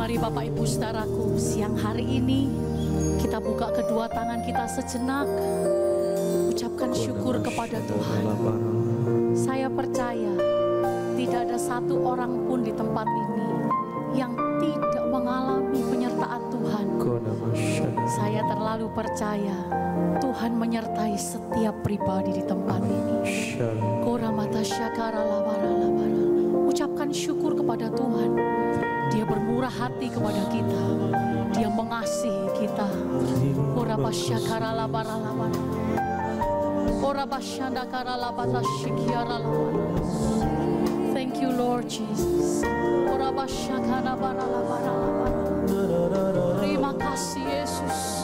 Mari Bapak Ibu saudaraku, siang hari ini kita buka kedua tangan kita sejenak, ucapkan syukur kepada Tuhan. Saya percaya tidak ada satu orang pun di tempat ini yang tidak mengalami penyertaan Tuhan. Saya terlalu percaya Tuhan menyertai setiap pribadi di tempat ini. Ucapkan syukur kepada Tuhan. Dia bermurah hati kepada kita. Dia mengasihi kita. Thank you Lord Jesus. Terima kasih Yesus.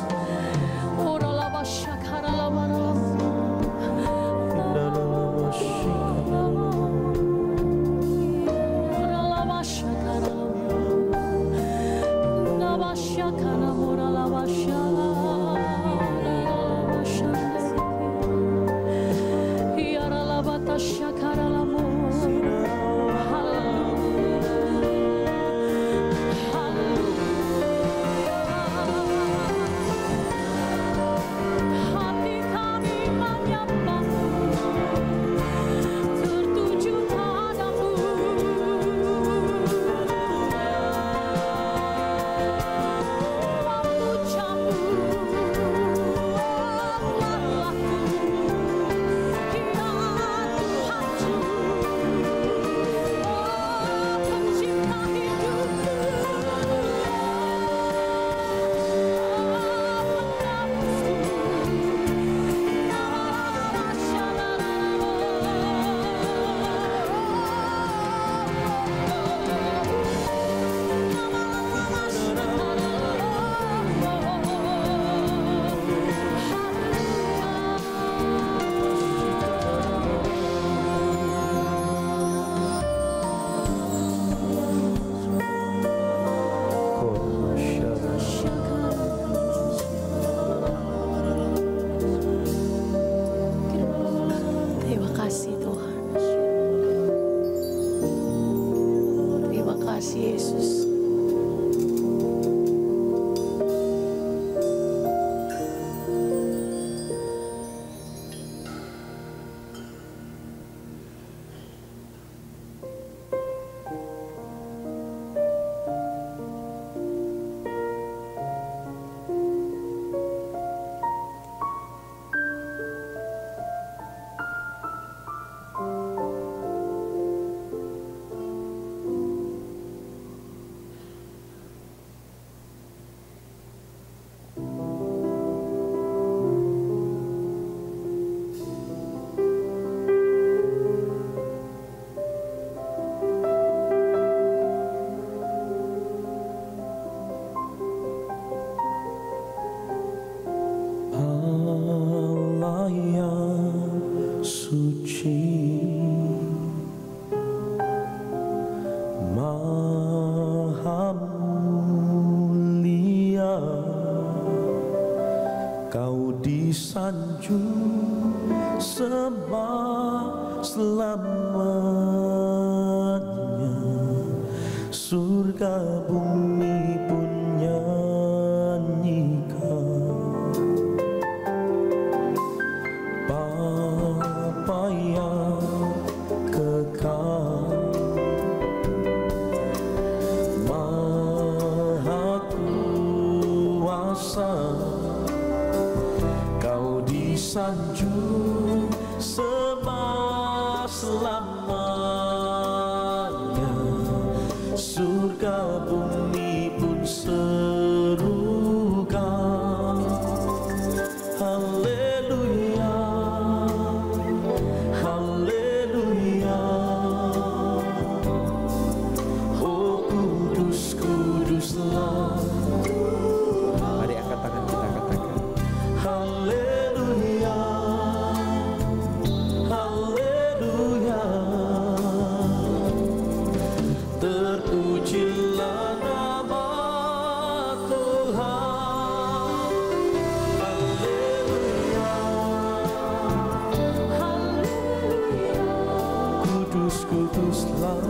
Kudus, kuduslah,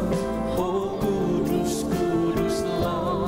oh kudus, kuduslah.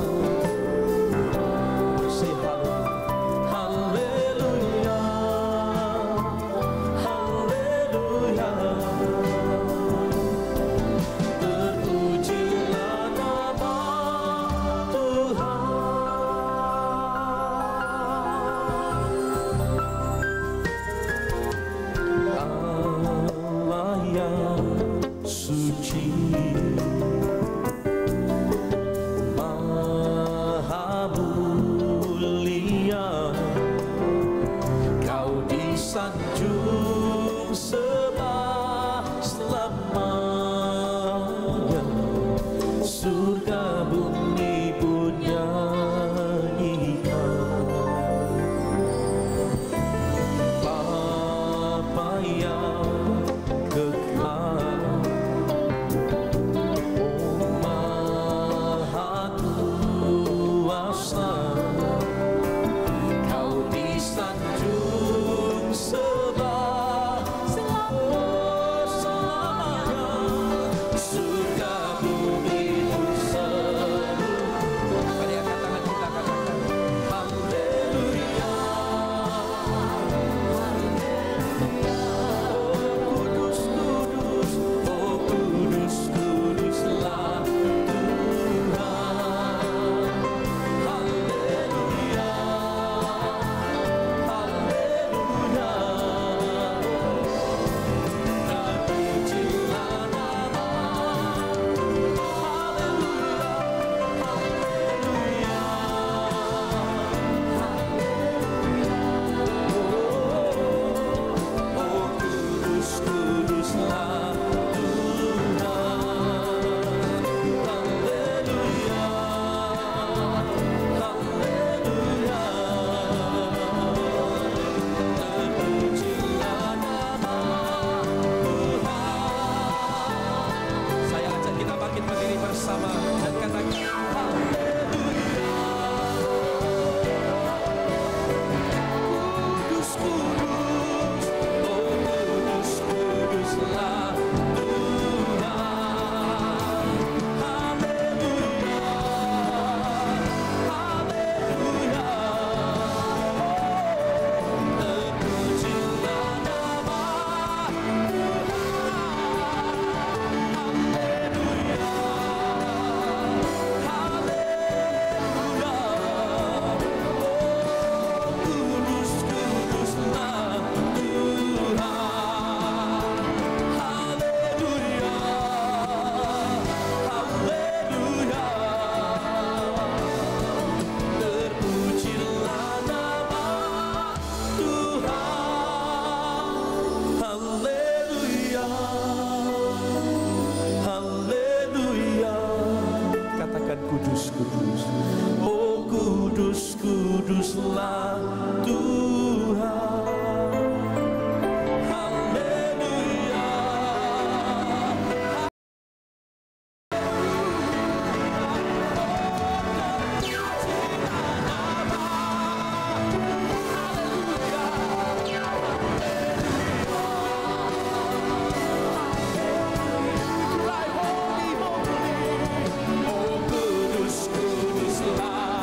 kudus, kuduslah Tuhan. Haleluya. Oh kudus, kuduslah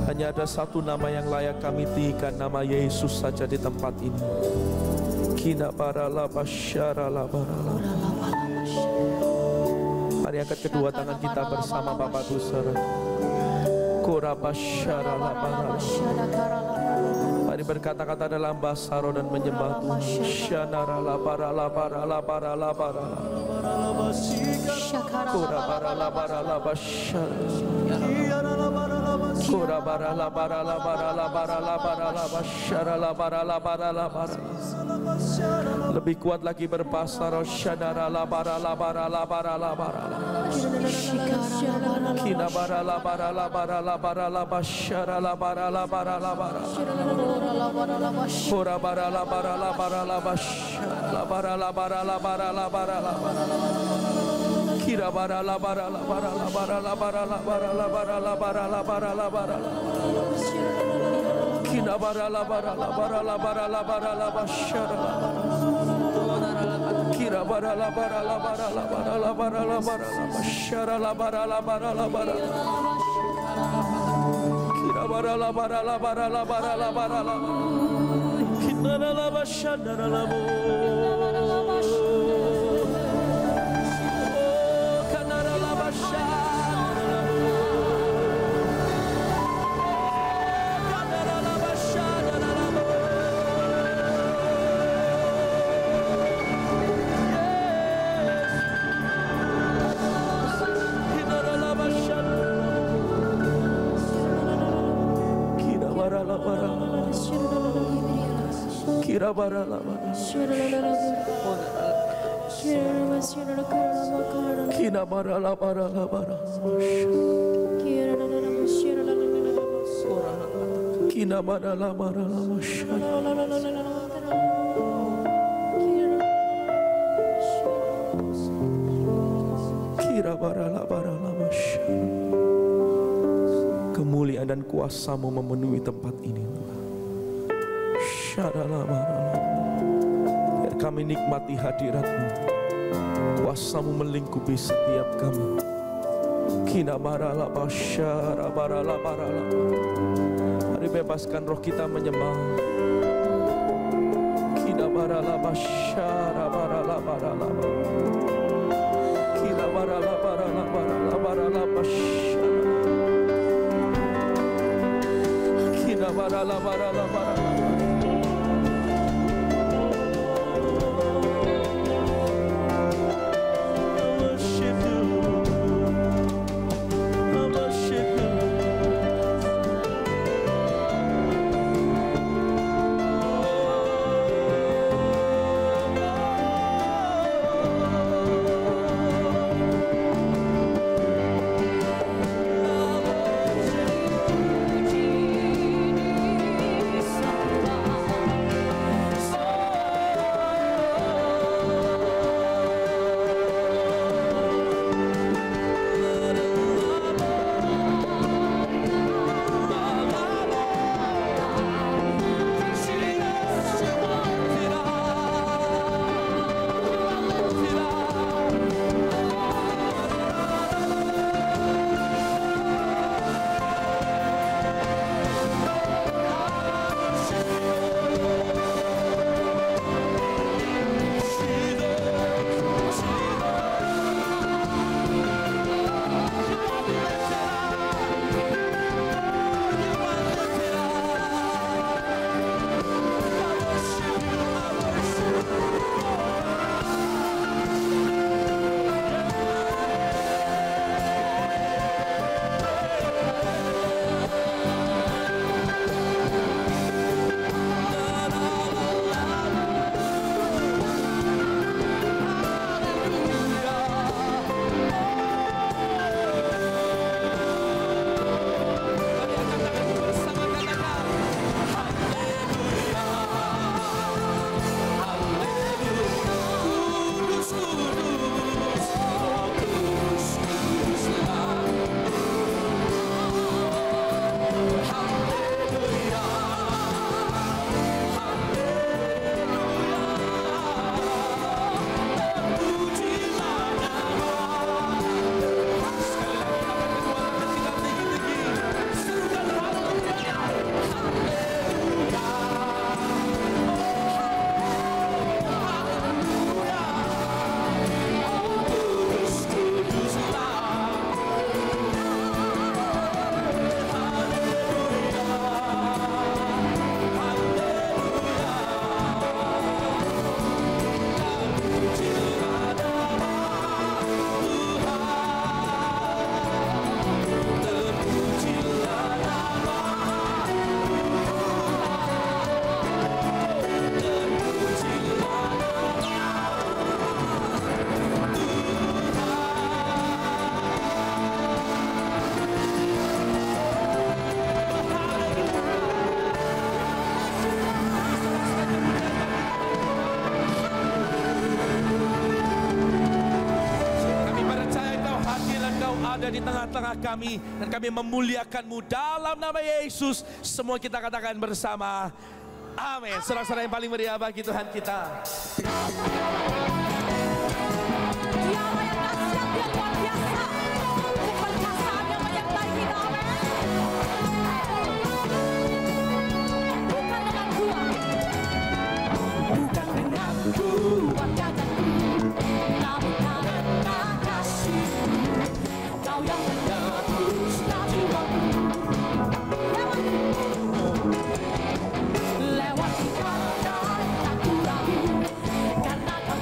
Hanya ada satu nama yang layak kami tinggikan, nama Yesus saja di tempat ini. Mari angkat kedua tangan kita bersama Bapak Saudara. Mari berkata-kata dalam bahasa roh dan menyembah Tuhan. Lebih kuat lagi berbahasa roh. Kemuliaan dan kuasa-Mu memenuhi tempat ini. Biar kami nikmati hadirat-Mu, kuasa-Mu melingkupi setiap kami. Mari bebaskan roh kita menyembah. Kina barala bashara barala barala. ada di tengah-tengah kami dan kami memuliakan-Mu dalam nama Yesus. Semua kita katakan bersama, amin. Saudara-saudara yang paling meriah bagi Tuhan kita. Dialah yang dahsyat, Dia luar biasa. Keperkasaannya menyertai kita, amin. Bukan dengan kuat, bukan dengan kuat gagahku, namun karena kasih-Mu. Kau yang menebus jiwaku. Lewat badai tak ku ragu, karena Kau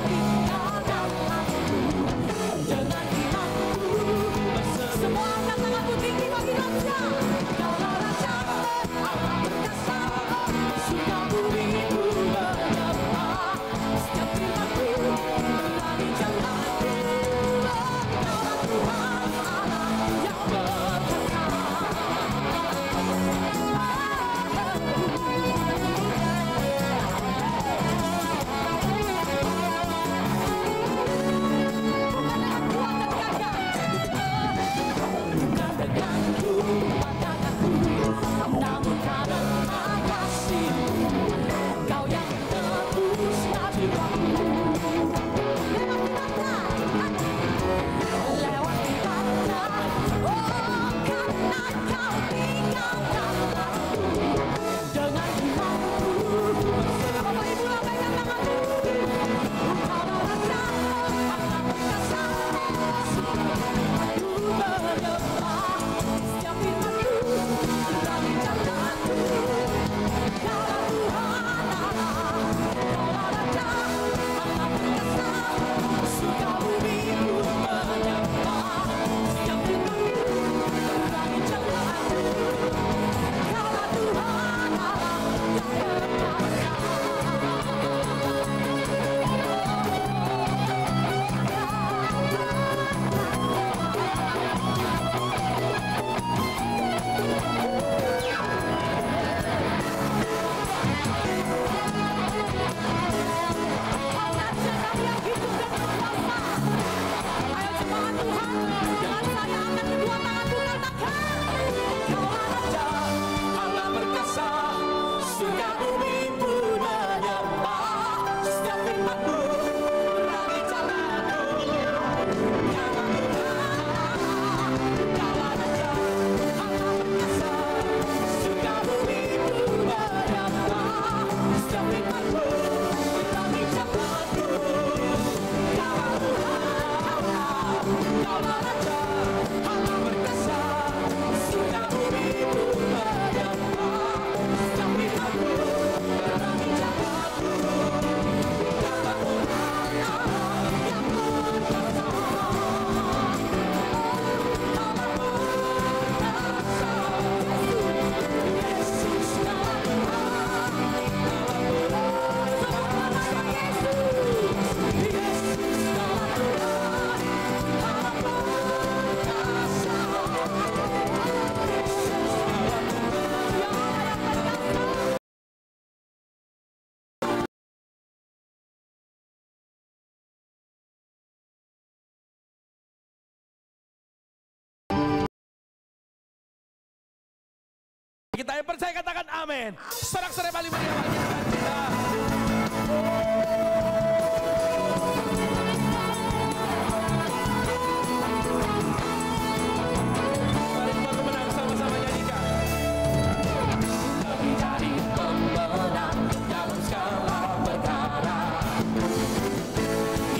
kita. Yang percaya katakan amin. Sorak-sorai paling meriah bagi Tuhan kita. Mari Tuhan pemenang sama-sama nyanyikan. Lebih dari pemenang dalam segala perkara,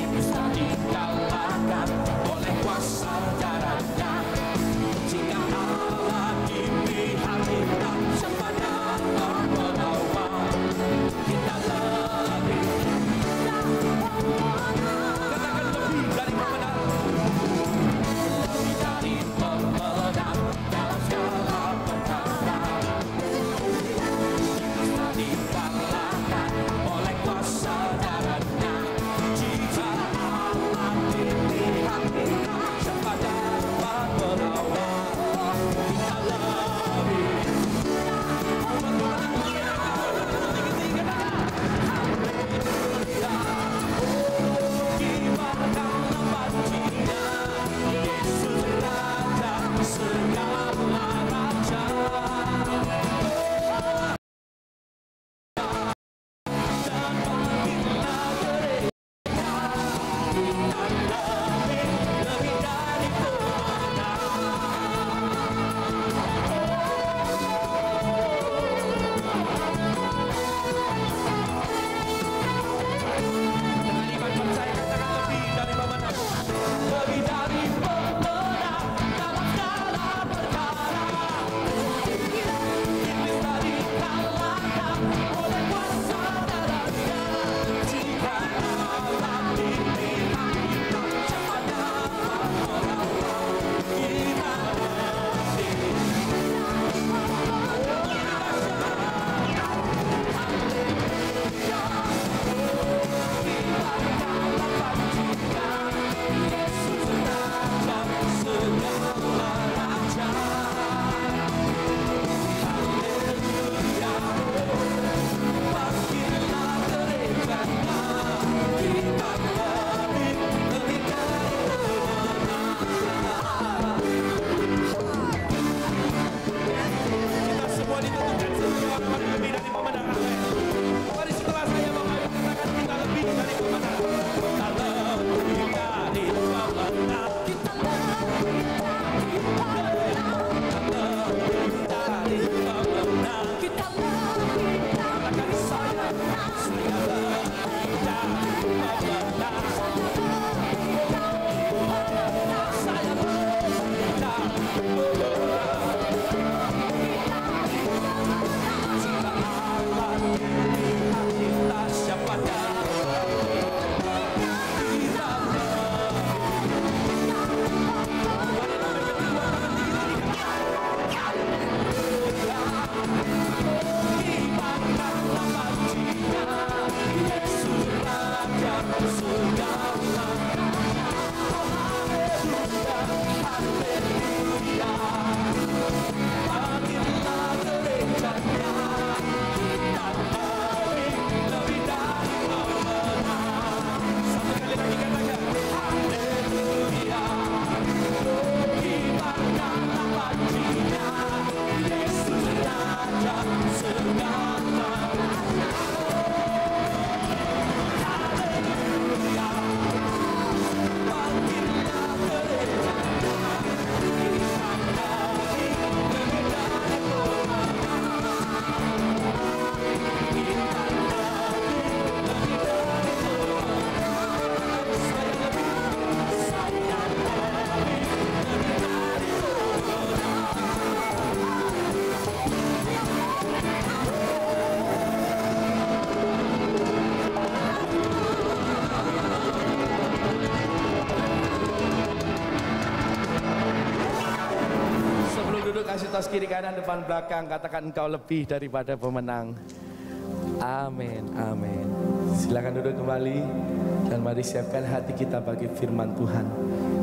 iblis tak dikalahkan oleh kuasa darahnya. Jika Allah di pihak kita, siapa dapat melawan? Kita lebih katakan lebih dari pemenang. Lebih dari pemenang dalam segala perkara, iblis tak dikalahkan oleh kuasa darahnya. Jika Allah di pihak kita, siapa dapat melawan? Kita lebih Yesus Raja segala raja. Kasih tas kiri kanan depan belakang, katakan engkau lebih daripada pemenang. Amin, amin. Silakan duduk kembali dan mari siapkan hati kita bagi firman Tuhan.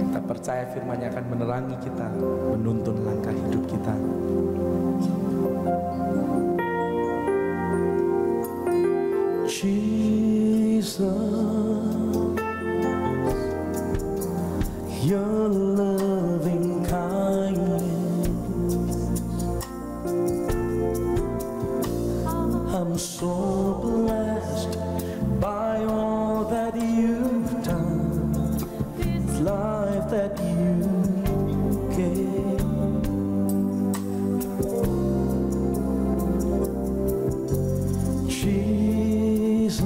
Kita percaya firman-Nya akan menerangi kita, menuntun langkah hidup kita. Jesus, your loving kindness so blessed by all that you've done, this life that you gave. Jesus,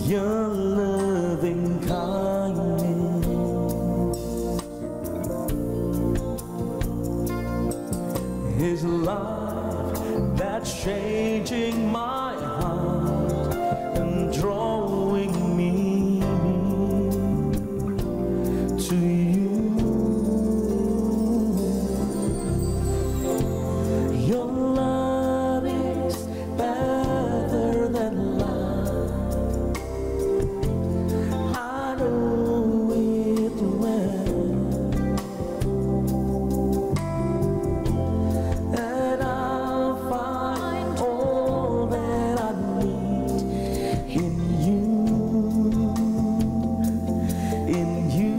your loving kindness, His life that's changing my heart and drawing me to you. Your love is better than life. I know it well. And I'll find all that I need in you. In you.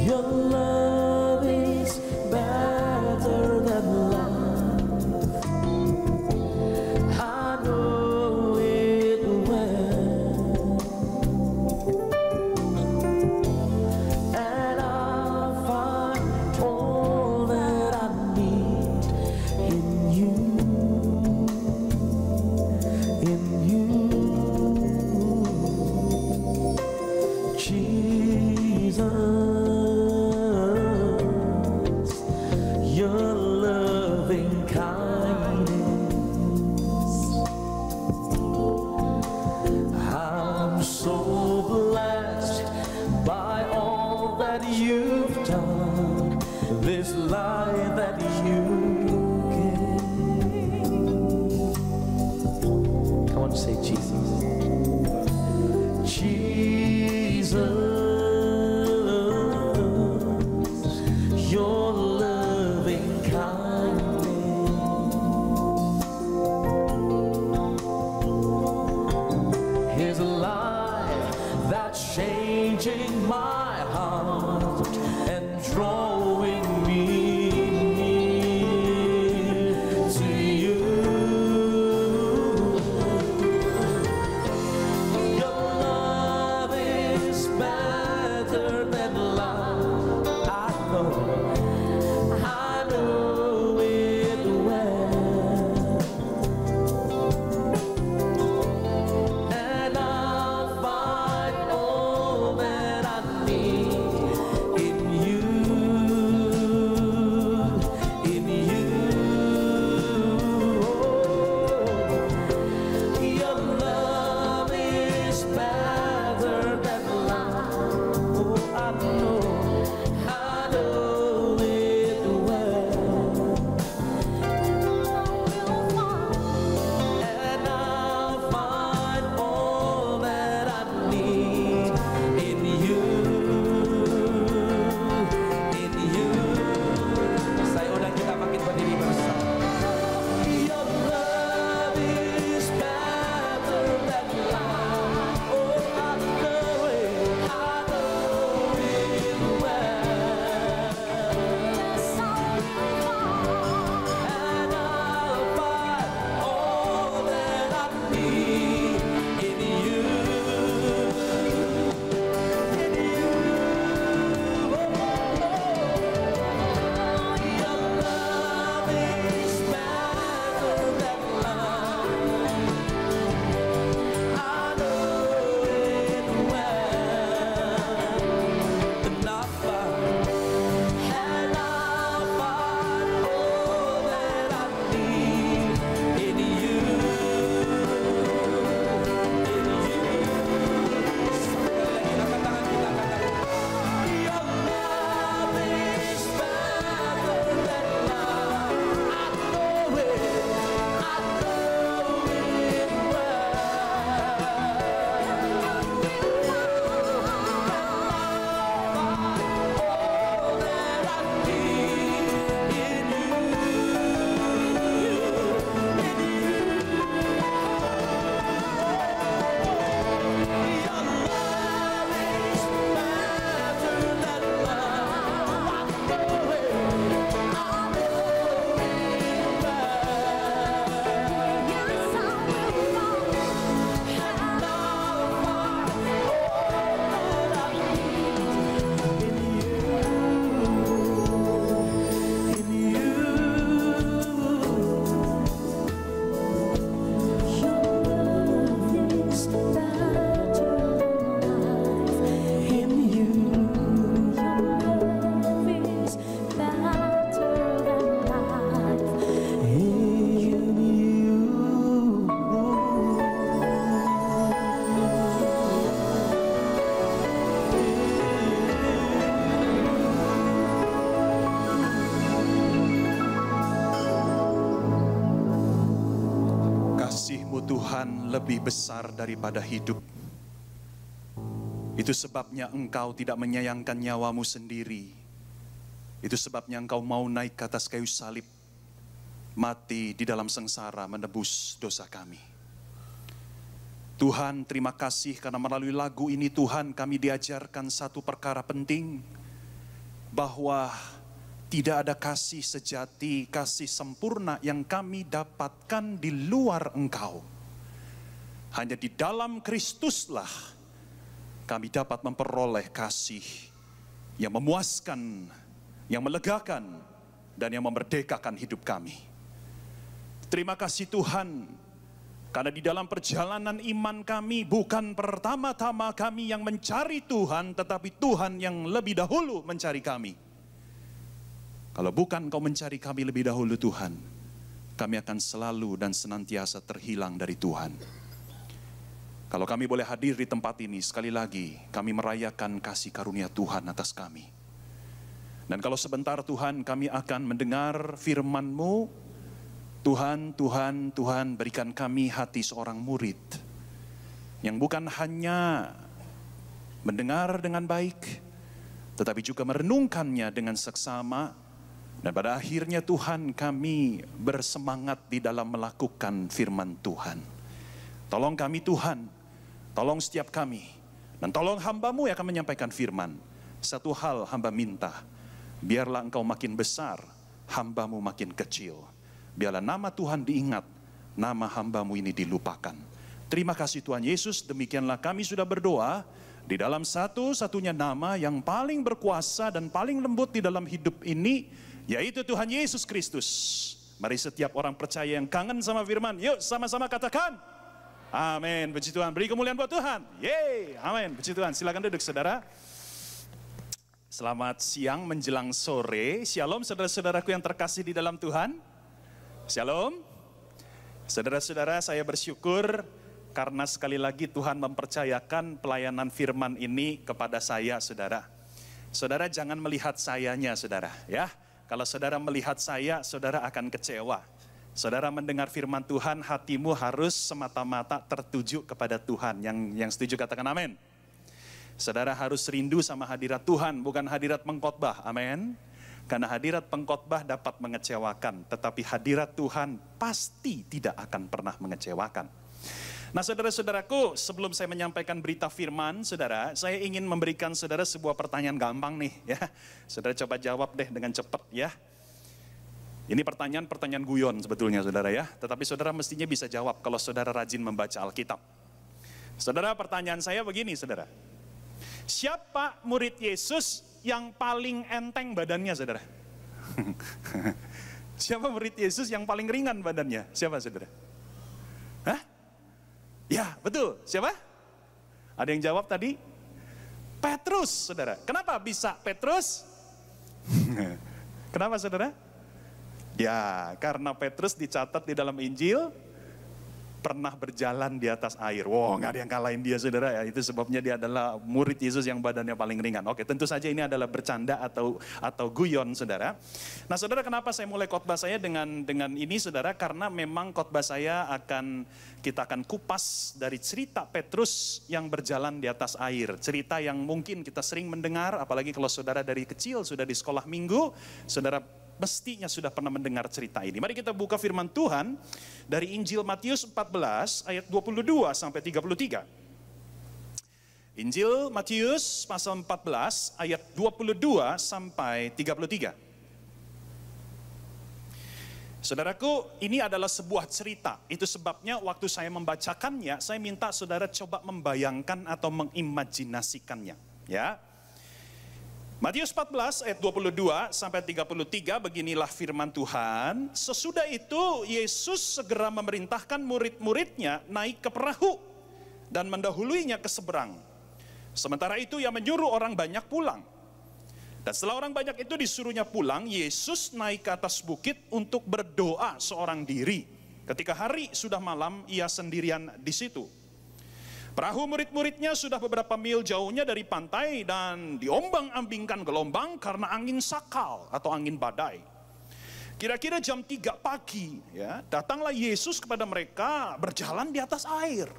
Your love is better than life. I know it well. And I'll find all that I need in you. In you. Jesus, your loving kindness, I'm so blessed by all that you've done, this life that you gave. Come on, say Jesus. Jesus, your loving kindness, His life that's changing my heart and drawing me to you. Your love is better kasih-Mu Tuhan lebih besar daripada hidup. Itu sebabnya Engkau tidak menyayangkan nyawa-Mu sendiri. Itu sebabnya Engkau mau naik ke atas kayu salib, mati di dalam sengsara menebus dosa kami. Tuhan, terima kasih karena melalui lagu ini Tuhan kami diajarkan satu perkara penting, bahwa tidak ada kasih sejati, kasih sempurna yang kami dapatkan di luar Engkau. Hanya di dalam Kristuslah kami dapat memperoleh kasih yang memuaskan, yang melegakan, dan yang memerdekakan hidup kami. Terima kasih Tuhan, karena di dalam perjalanan iman kami bukan pertama-tama kami yang mencari Tuhan, tetapi Tuhan yang lebih dahulu mencari kami. Kalau bukan Kau mencari kami lebih dahulu Tuhan, kami akan selalu dan senantiasa terhilang dari Tuhan. Kalau kami boleh hadir di tempat ini, sekali lagi kami merayakan kasih karunia Tuhan atas kami. Dan kalau sebentar Tuhan kami akan mendengar firman-Mu, Tuhan, Tuhan, Tuhan berikan kami hati seorang murid, yang bukan hanya mendengar dengan baik, tetapi juga merenungkannya dengan seksama. Dan pada akhirnya Tuhan kami bersemangat di dalam melakukan firman Tuhan. Tolong kami Tuhan, tolong setiap kami, dan tolong hamba-Mu yang akan menyampaikan firman. Satu hal hamba minta, biarlah Engkau makin besar, hamba-Mu makin kecil. Biarlah nama Tuhan diingat, nama hamba-Mu ini dilupakan. Terima kasih Tuhan Yesus, demikianlah kami sudah berdoa di dalam satu-satunya nama yang paling berkuasa dan paling lembut di dalam hidup ini, yaitu Tuhan Yesus Kristus. Mari setiap orang percaya yang kangen sama firman, yuk sama-sama katakan amin. Puji Tuhan, beri kemuliaan buat Tuhan. Yeay, amin. Puji Tuhan, silakan duduk saudara. Selamat siang menjelang sore. Shalom saudara-saudaraku yang terkasih di dalam Tuhan. Shalom. Saudara-saudara, saya bersyukur karena sekali lagi Tuhan mempercayakan pelayanan firman ini kepada saya, saudara. Saudara jangan melihat sayanya, saudara, ya. Kalau saudara melihat saya, saudara akan kecewa. Saudara mendengar firman Tuhan, hatimu harus semata-mata tertuju kepada Tuhan. Yang setuju katakan amin. Saudara harus rindu sama hadirat Tuhan, bukan hadirat pengkhotbah, amin. Karena hadirat pengkhotbah dapat mengecewakan, tetapi hadirat Tuhan pasti tidak akan pernah mengecewakan. Nah saudara-saudaraku, sebelum saya menyampaikan berita firman, saudara, saya ingin memberikan saudara sebuah pertanyaan gampang nih, ya. Saudara coba jawab deh dengan cepat, ya. Ini pertanyaan guyon sebetulnya, saudara, ya. Tetapi saudara mestinya bisa jawab kalau saudara rajin membaca Alkitab. Saudara, pertanyaan saya begini, saudara. Siapa murid Yesus yang paling enteng badannya, saudara? Siapa murid Yesus yang paling ringan badannya? Siapa, saudara? Hah? Ya, betul. Siapa? Ada yang jawab tadi? Petrus, saudara. Kenapa bisa Petrus? Kenapa, saudara? Ya, karena Petrus dicatat di dalam Injil pernah berjalan di atas air. Wow, nggak ada yang kalahin dia, saudara, ya. Itu sebabnya dia adalah murid Yesus yang badannya paling ringan. Oke, tentu saja ini adalah bercanda atau guyon, saudara. Nah, saudara, kenapa saya mulai khotbah saya dengan ini, saudara? Karena memang khotbah saya kita akan kupas dari cerita Petrus yang berjalan di atas air. Cerita yang mungkin kita sering mendengar, apalagi kalau saudara dari kecil sudah di sekolah minggu, saudara mestinya sudah pernah mendengar cerita ini. Mari kita buka firman Tuhan dari Injil Matius 14 ayat 22 sampai 33. Injil Matius pasal 14 ayat 22 sampai 33. Saudaraku, ini adalah sebuah cerita. Itu sebabnya waktu saya membacakannya, saya minta saudara coba membayangkan atau mengimajinasikannya, ya. Matius 14 ayat 22 sampai 33, beginilah firman Tuhan. Sesudah itu Yesus segera memerintahkan murid-muridnya naik ke perahu dan mendahuluinya ke seberang. Sementara itu ia menyuruh orang banyak pulang. Dan setelah orang banyak itu disuruhnya pulang, Yesus naik ke atas bukit untuk berdoa seorang diri. Ketika hari sudah malam, ia sendirian di situ. Perahu murid-muridnya sudah beberapa mil jauhnya dari pantai dan diombang-ambingkan gelombang karena angin sakal atau angin badai. Kira-kira jam 3 pagi, ya, datanglah Yesus kepada mereka berjalan di atas air.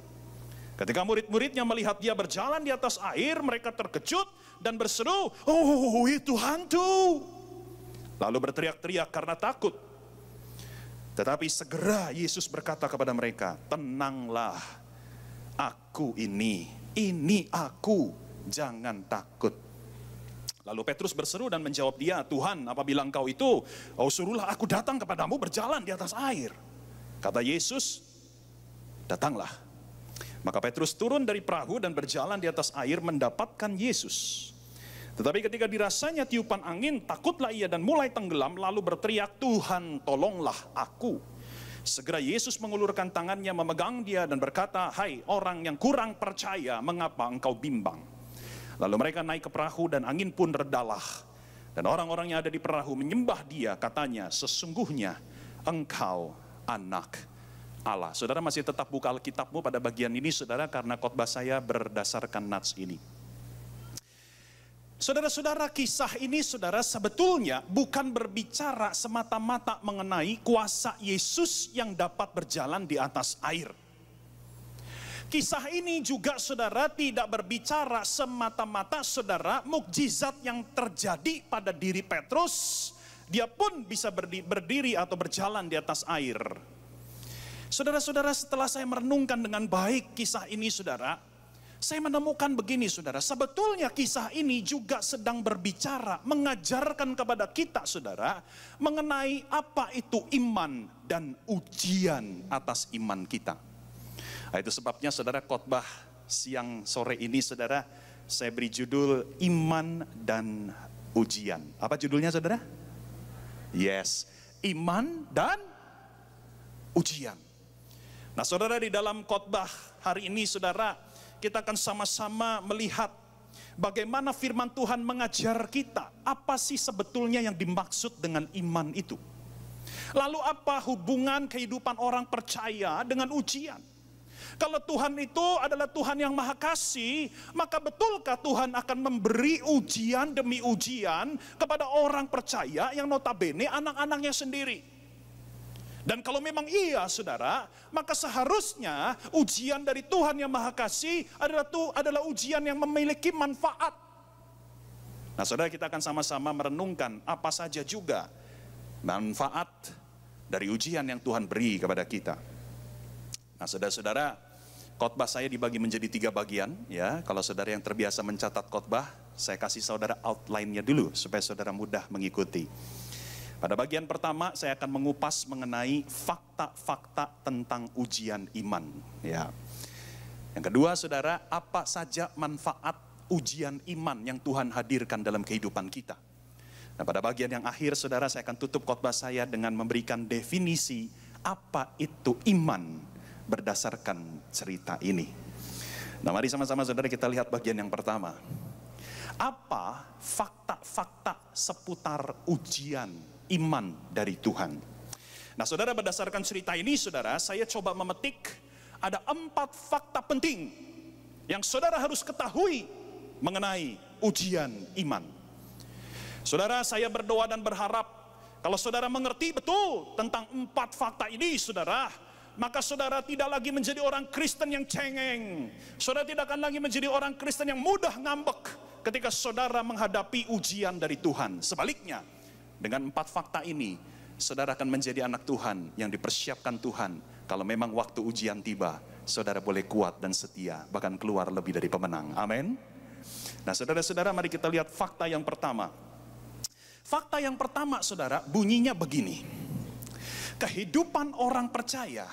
Ketika murid-muridnya melihat dia berjalan di atas air, mereka terkejut dan berseru, "Oh, itu hantu!" Lalu berteriak-teriak karena takut. Tetapi segera Yesus berkata kepada mereka, "Tenanglah, aku ini aku, jangan takut." Lalu Petrus berseru dan menjawab dia, "Tuhan, apabila Engkau itu, suruhlah aku datang kepadamu berjalan di atas air." Kata Yesus, "Datanglah." Maka Petrus turun dari perahu dan berjalan di atas air mendapatkan Yesus. Tetapi ketika dirasanya tiupan angin, takutlah ia dan mulai tenggelam, lalu berteriak, "Tuhan, tolonglah aku." Segera Yesus mengulurkan tangannya memegang dia dan berkata, "Hai orang yang kurang percaya, mengapa engkau bimbang?" Lalu mereka naik ke perahu dan angin pun redalah. Dan orang-orang yang ada di perahu menyembah dia, katanya, "Sesungguhnya engkau anak Allah." Saudara masih tetap buka Alkitabmu pada bagian ini, saudara, karena khotbah saya berdasarkan nats ini. Saudara-saudara, kisah ini, saudara, sebetulnya bukan berbicara semata-mata mengenai kuasa Yesus yang dapat berjalan di atas air. Kisah ini juga, saudara, tidak berbicara semata-mata, saudara, mukjizat yang terjadi pada diri Petrus. Dia pun bisa berdiri atau berjalan di atas air. Saudara-saudara, setelah saya merenungkan dengan baik kisah ini, saudara, saya menemukan begini, saudara. Sebetulnya kisah ini juga sedang berbicara, mengajarkan kepada kita, saudara, mengenai apa itu iman dan ujian atas iman kita. Nah, itu sebabnya, saudara, khotbah siang sore ini, saudara, saya beri judul Iman dan Ujian. Apa judulnya, saudara? Yes, Iman dan Ujian. Nah, saudara, di dalam khotbah hari ini, saudara, kita akan sama-sama melihat bagaimana firman Tuhan mengajar kita. Apa sih sebetulnya yang dimaksud dengan iman itu? Lalu apa hubungan kehidupan orang percaya dengan ujian? Kalau Tuhan itu adalah Tuhan yang maha kasih, maka betulkah Tuhan akan memberi ujian demi ujian kepada orang percaya yang notabene anak-anaknya sendiri? Dan kalau memang iya, saudara, maka seharusnya ujian dari Tuhan yang maha kasih adalah ujian yang memiliki manfaat. Nah, saudara, kita akan sama-sama merenungkan apa saja juga manfaat dari ujian yang Tuhan beri kepada kita. Nah, saudara-saudara, khotbah saya dibagi menjadi 3 bagian, ya. Kalau saudara yang terbiasa mencatat khotbah, saya kasih saudara outline-nya dulu supaya saudara mudah mengikuti. Pada bagian pertama saya akan mengupas mengenai fakta-fakta tentang ujian iman, ya. Yang kedua, saudara, apa saja manfaat ujian iman yang Tuhan hadirkan dalam kehidupan kita. Nah, pada bagian yang akhir, saudara, saya akan tutup khotbah saya dengan memberikan definisi apa itu iman berdasarkan cerita ini. Nah, mari sama-sama, saudara, kita lihat bagian yang pertama. Apa fakta-fakta seputar ujian iman dari Tuhan? Nah, saudara, berdasarkan cerita ini, saudara, saya coba memetik ada 4 fakta penting yang saudara harus ketahui mengenai ujian iman. Saudara, saya berdoa dan berharap kalau saudara mengerti betul tentang 4 fakta ini, saudara, maka saudara tidak lagi menjadi orang Kristen yang cengeng. Saudara tidak akan lagi menjadi orang Kristen yang mudah ngambek ketika saudara menghadapi ujian dari Tuhan. Sebaliknya, dengan 4 fakta ini, saudara akan menjadi anak Tuhan yang dipersiapkan Tuhan. Kalau memang waktu ujian tiba, saudara boleh kuat dan setia, bahkan keluar lebih dari pemenang. Amin. Nah, saudara-saudara, mari kita lihat fakta yang pertama. Fakta yang pertama, saudara, bunyinya begini. Kehidupan orang percaya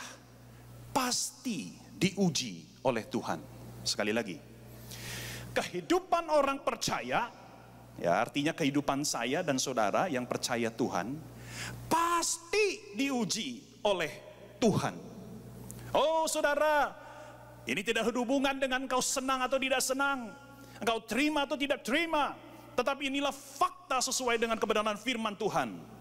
pasti diuji oleh Tuhan. Sekali lagi, kehidupan orang percaya, ya, artinya kehidupan saya dan saudara yang percaya Tuhan, pasti diuji oleh Tuhan. Oh, saudara, ini tidak berhubungan dengan engkau senang atau tidak senang, engkau terima atau tidak terima, tetapi inilah fakta sesuai dengan kebenaran firman Tuhan.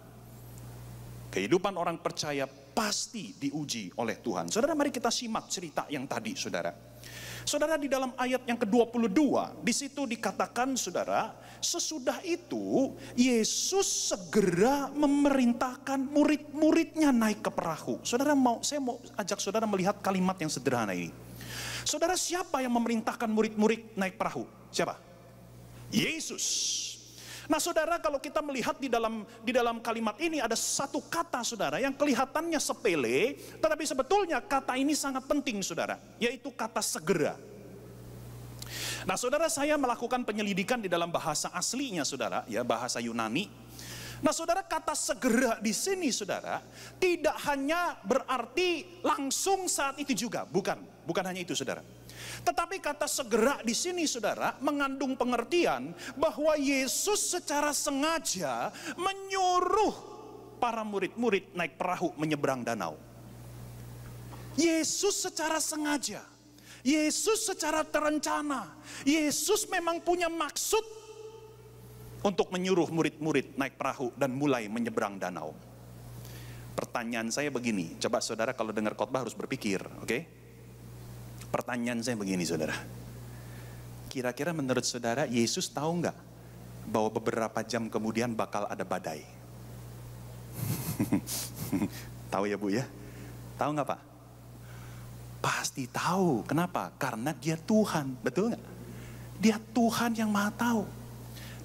Kehidupan orang percaya pasti diuji oleh Tuhan. Saudara, mari kita simak cerita yang tadi, saudara. Saudara, di dalam ayat yang ke-22, di situ dikatakan, saudara, sesudah itu Yesus segera memerintahkan murid-muridnya naik ke perahu. Saya mau ajak saudara melihat kalimat yang sederhana ini. Saudara, siapa yang memerintahkan murid-murid naik perahu? Siapa? Yesus. Nah saudara, kalau kita melihat di dalam kalimat ini ada satu kata saudara yang kelihatannya sepele, tetapi sebetulnya kata ini sangat penting saudara, yaitu kata segera. Nah saudara, saya melakukan penyelidikan di dalam bahasa aslinya saudara, ya bahasa Yunani. Nah saudara, kata segera di sini saudara tidak hanya berarti langsung saat itu juga, bukan hanya itu saudara. Tetapi kata segera di sini saudara mengandung pengertian bahwa Yesus secara sengaja menyuruh para murid-murid naik perahu menyeberang danau. Yesus secara sengaja, Yesus secara terencana, Yesus memang punya maksud untuk menyuruh murid-murid naik perahu dan mulai menyeberang danau. Pertanyaan saya begini, coba saudara kalau dengar khotbah harus berpikir, oke? Pertanyaan saya begini saudara, kira-kira menurut saudara Yesus tahu nggak bahwa beberapa jam kemudian bakal ada badai? Tahu ya Bu ya? Tahu nggak Pak? Pasti tahu. Kenapa? Karena dia Tuhan, betul nggak? Dia Tuhan yang maha tahu.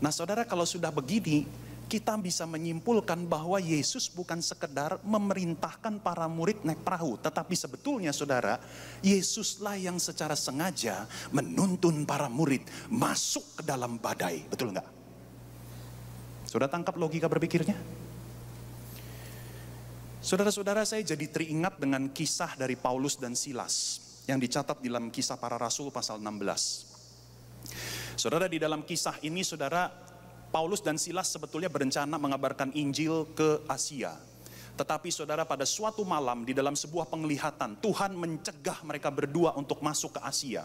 Nah saudara, kalau sudah begini, kita bisa menyimpulkan bahwa Yesus bukan sekedar memerintahkan para murid naik perahu, tetapi sebetulnya saudara, Yesuslah yang secara sengaja menuntun para murid masuk ke dalam badai, betul nggak? Sudah tangkap logika berpikirnya? Saudara-saudara, saya jadi teringat dengan kisah dari Paulus dan Silas yang dicatat dalam Kisah Para Rasul pasal 16. Saudara, di dalam kisah ini saudara, Paulus dan Silas sebetulnya berencana mengabarkan Injil ke Asia. Tetapi saudara, pada suatu malam di dalam sebuah penglihatan, Tuhan mencegah mereka berdua untuk masuk ke Asia.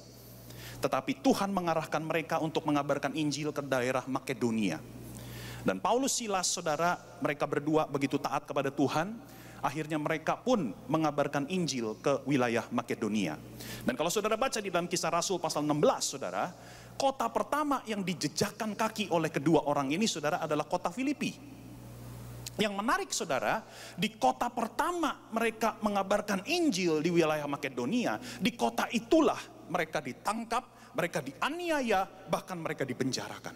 Tetapi Tuhan mengarahkan mereka untuk mengabarkan Injil ke daerah Makedonia. Dan Paulus Silas saudara, mereka berdua begitu taat kepada Tuhan, akhirnya mereka pun mengabarkan Injil ke wilayah Makedonia. Dan kalau saudara baca di dalam Kisah Rasul pasal 16 saudara, kota pertama yang dijejakkan kaki oleh kedua orang ini saudara adalah kota Filipi. Yang menarik saudara, di kota pertama mereka mengabarkan Injil di wilayah Makedonia, di kota itulah mereka ditangkap, mereka dianiaya, bahkan mereka dipenjarakan.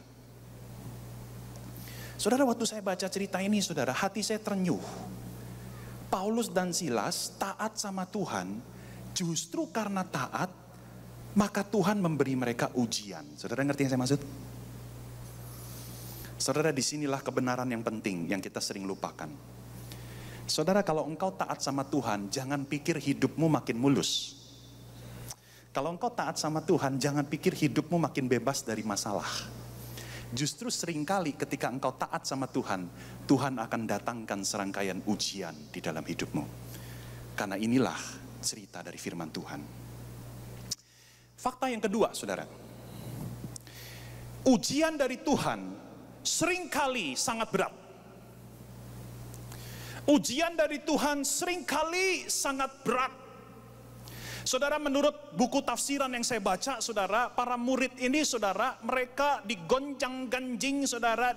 Saudara, waktu saya baca cerita ini saudara, hati saya terenyuh. Paulus dan Silas taat sama Tuhan, justru karena taat maka Tuhan memberi mereka ujian. Saudara ngerti yang saya maksud? Saudara, disinilah kebenaran yang penting yang kita sering lupakan. Saudara, kalau engkau taat sama Tuhan, jangan pikir hidupmu makin mulus. Kalau engkau taat sama Tuhan, jangan pikir hidupmu makin bebas dari masalah. Justru seringkali ketika engkau taat sama Tuhan, Tuhan akan datangkan serangkaian ujian di dalam hidupmu. Karena inilah cerita dari firman Tuhan. Fakta yang kedua, saudara. Ujian dari Tuhan seringkali sangat berat. Ujian dari Tuhan seringkali sangat berat. Saudara, menurut buku tafsiran yang saya baca, saudara, para murid ini, saudara, mereka digoncang-ganjing, saudara,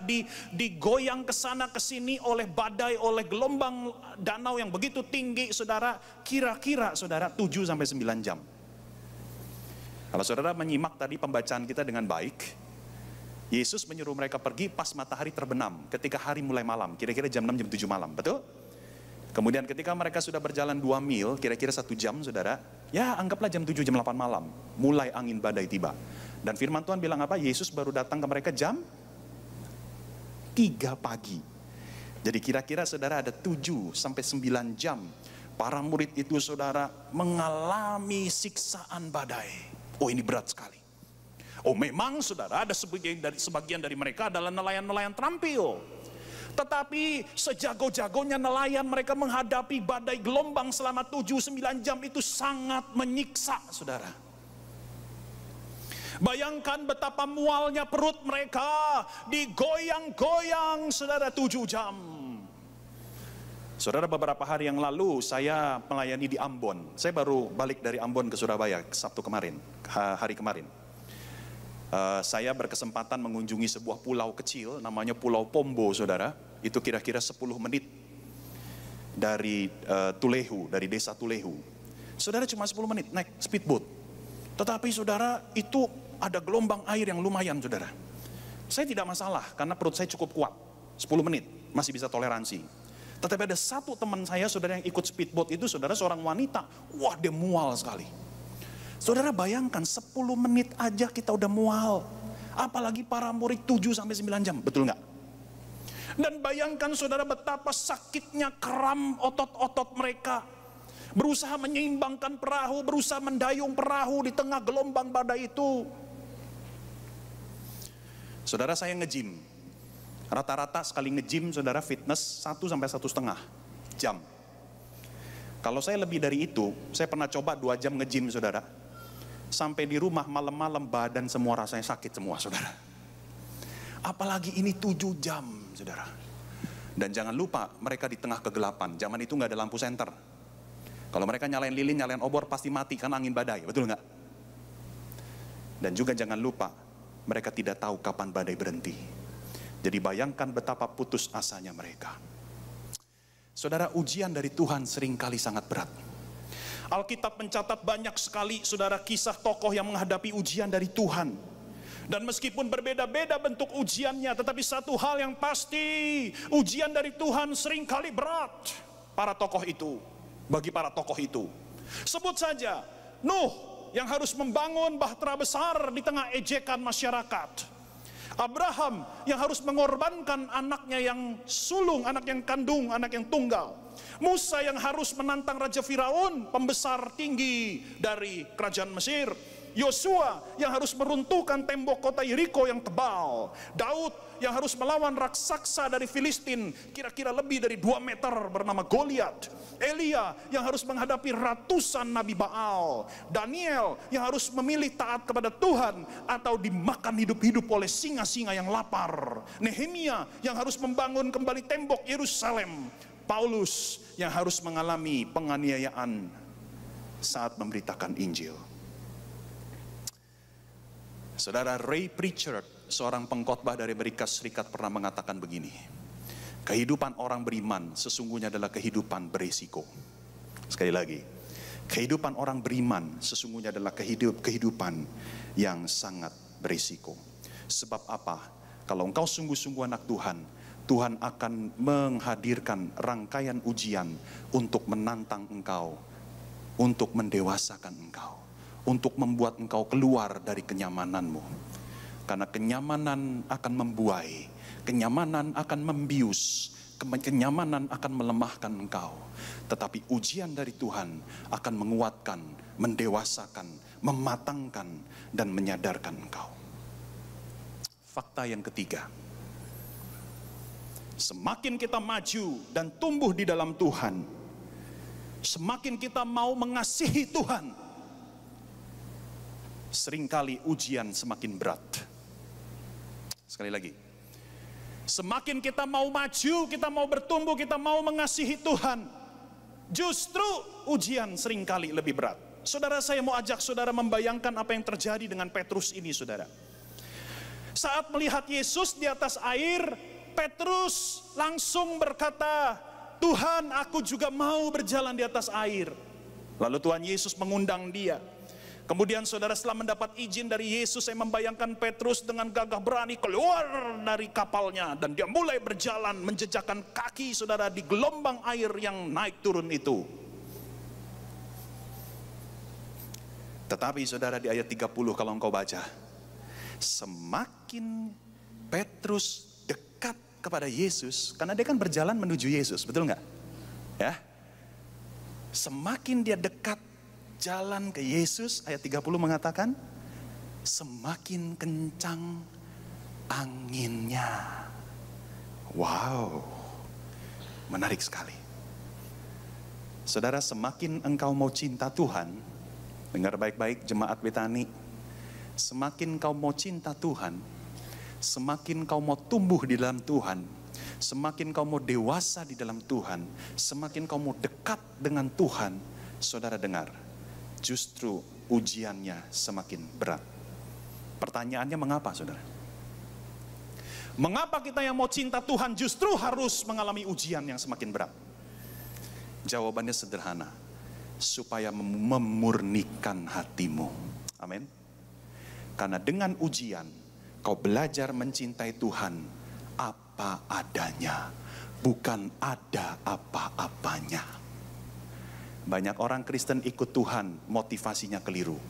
digoyang ke sana ke sini oleh badai, oleh gelombang danau yang begitu tinggi, saudara, kira-kira, saudara, 7 sampai 9 jam. Kalau saudara menyimak tadi pembacaan kita dengan baik, Yesus menyuruh mereka pergi pas matahari terbenam, ketika hari mulai malam, kira-kira jam 6, jam 7 malam, betul? Kemudian ketika mereka sudah berjalan 2 mil, kira-kira 1 jam saudara, ya anggaplah jam 7, jam 8 malam, mulai angin badai tiba. Dan firman Tuhan bilang apa? Yesus baru datang ke mereka jam 3 pagi. Jadi kira-kira saudara ada 7 sampai 9 jam, para murid itu saudara mengalami siksaan badai. Oh, ini berat sekali. Oh, memang saudara ada sebagian dari mereka adalah nelayan-nelayan terampil. Tetapi sejago-jagonya nelayan, mereka menghadapi badai gelombang selama 7-9 jam itu sangat menyiksa, saudara. Bayangkan betapa mualnya perut mereka, digoyang-goyang, saudara, 7 jam. Saudara, beberapa hari yang lalu saya melayani di Ambon. Saya baru balik dari Ambon ke Surabaya Sabtu kemarin, hari kemarin. Saya berkesempatan mengunjungi sebuah pulau kecil, namanya Pulau Pombo, saudara. Itu kira-kira 10 menit dari Tulehu, dari desa Tulehu. Saudara, cuma 10 menit naik speedboat. Tetapi saudara, itu ada gelombang air yang lumayan, saudara. Saya tidak masalah, karena perut saya cukup kuat. 10 menit, masih bisa toleransi. Tetapi ada satu teman saya, saudara, yang ikut speedboat itu, saudara, seorang wanita. Wah, dia mual sekali. Saudara bayangkan 10 menit aja kita udah mual. Apalagi para murid 7-9 jam, betul nggak? Dan bayangkan saudara betapa sakitnya kram otot-otot mereka. Berusaha menyeimbangkan perahu, berusaha mendayung perahu di tengah gelombang badai itu. Saudara, saya nge-gym. Rata-rata sekali nge-gym saudara fitness 1-1,5 jam. Kalau saya lebih dari itu, saya pernah coba 2 jam nge-gym saudara. Sampai di rumah malam-malam badan semua rasanya sakit semua, saudara. Apalagi ini 7 jam, saudara. Dan jangan lupa mereka di tengah kegelapan. Zaman itu nggak ada lampu senter. Kalau mereka nyalain lilin, nyalain obor pasti mati karena angin badai, betul nggak? Dan juga jangan lupa mereka tidak tahu kapan badai berhenti. Jadi bayangkan betapa putus asanya mereka. Saudara, ujian dari Tuhan seringkali sangat berat. Alkitab mencatat banyak sekali saudara kisah tokoh yang menghadapi ujian dari Tuhan. Dan meskipun berbeda-beda bentuk ujiannya, tetapi satu hal yang pasti, ujian dari Tuhan seringkali berat bagi para tokoh itu. Sebut saja Nuh yang harus membangun bahtera besar di tengah ejekan masyarakat. Abraham yang harus mengorbankan anaknya yang sulung, anak yang kandung, anak yang tunggal. Musa yang harus menantang Raja Firaun, pembesar tinggi dari kerajaan Mesir. Yosua yang harus meruntuhkan tembok kota Yeriko yang tebal. Daud yang harus melawan raksasa dari Filistin, kira-kira lebih dari 2 meter bernama Goliat. Elia yang harus menghadapi ratusan nabi Baal. Daniel yang harus memilih taat kepada Tuhan atau dimakan hidup-hidup oleh singa-singa yang lapar. Nehemia yang harus membangun kembali tembok Yerusalem. Paulus yang harus mengalami penganiayaan saat memberitakan Injil. Saudara, Ray Pritchard, seorang pengkhotbah dari Amerika Serikat, pernah mengatakan begini: kehidupan orang beriman sesungguhnya adalah kehidupan beresiko. Sekali lagi, kehidupan orang beriman sesungguhnya adalah kehidupan yang sangat beresiko. Sebab apa? Kalau engkau sungguh-sungguh anak Tuhan, Tuhan akan menghadirkan rangkaian ujian untuk menantang engkau, untuk mendewasakan engkau, untuk membuat engkau keluar dari kenyamananmu. Karena kenyamanan akan membuai, kenyamanan akan membius, kenyamanan akan melemahkan engkau. Tetapi ujian dari Tuhan akan menguatkan, mendewasakan, mematangkan, dan menyadarkan engkau. Fakta yang ketiga, semakin kita maju dan tumbuh di dalam Tuhan, semakin kita mau mengasihi Tuhan, seringkali ujian semakin berat. Sekali lagi, semakin kita mau maju, kita mau bertumbuh, kita mau mengasihi Tuhan, justru ujian seringkali lebih berat. Saudara, saya mau ajak saudara membayangkan apa yang terjadi dengan Petrus ini, saudara. Saat melihat Yesus di atas air, Petrus langsung berkata, Tuhan, aku juga mau berjalan di atas air. Lalu Tuhan Yesus mengundang dia. Kemudian saudara, setelah mendapat izin dari Yesus, saya membayangkan Petrus dengan gagah berani keluar dari kapalnya. Dan dia mulai berjalan menjejakkan kaki saudara di gelombang air yang naik turun itu. Tetapi saudara, di ayat 30 kalau engkau baca, semakin Petrus dekat kepada Yesus, karena dia kan berjalan menuju Yesus, betul nggak? Ya, semakin dia dekat jalan ke Yesus, ayat 30 mengatakan, semakin kencang anginnya. Wow, menarik sekali. Saudara, semakin engkau mau cinta Tuhan, dengar baik-baik jemaat Betani, semakin kau mau cinta Tuhan, semakin kau mau tumbuh di dalam Tuhan, semakin kau mau dewasa di dalam Tuhan, semakin kau mau dekat dengan Tuhan, saudara dengar, justru ujiannya semakin berat. Pertanyaannya mengapa, saudara? Mengapa kita yang mau cinta Tuhan justru harus mengalami ujian yang semakin berat? Jawabannya sederhana, supaya memurnikan hatimu. Amin. Karena dengan ujian, kau belajar mencintai Tuhan apa adanya, bukan ada apa-apanya. Banyak orang Kristen ikut Tuhan, motivasinya keliru.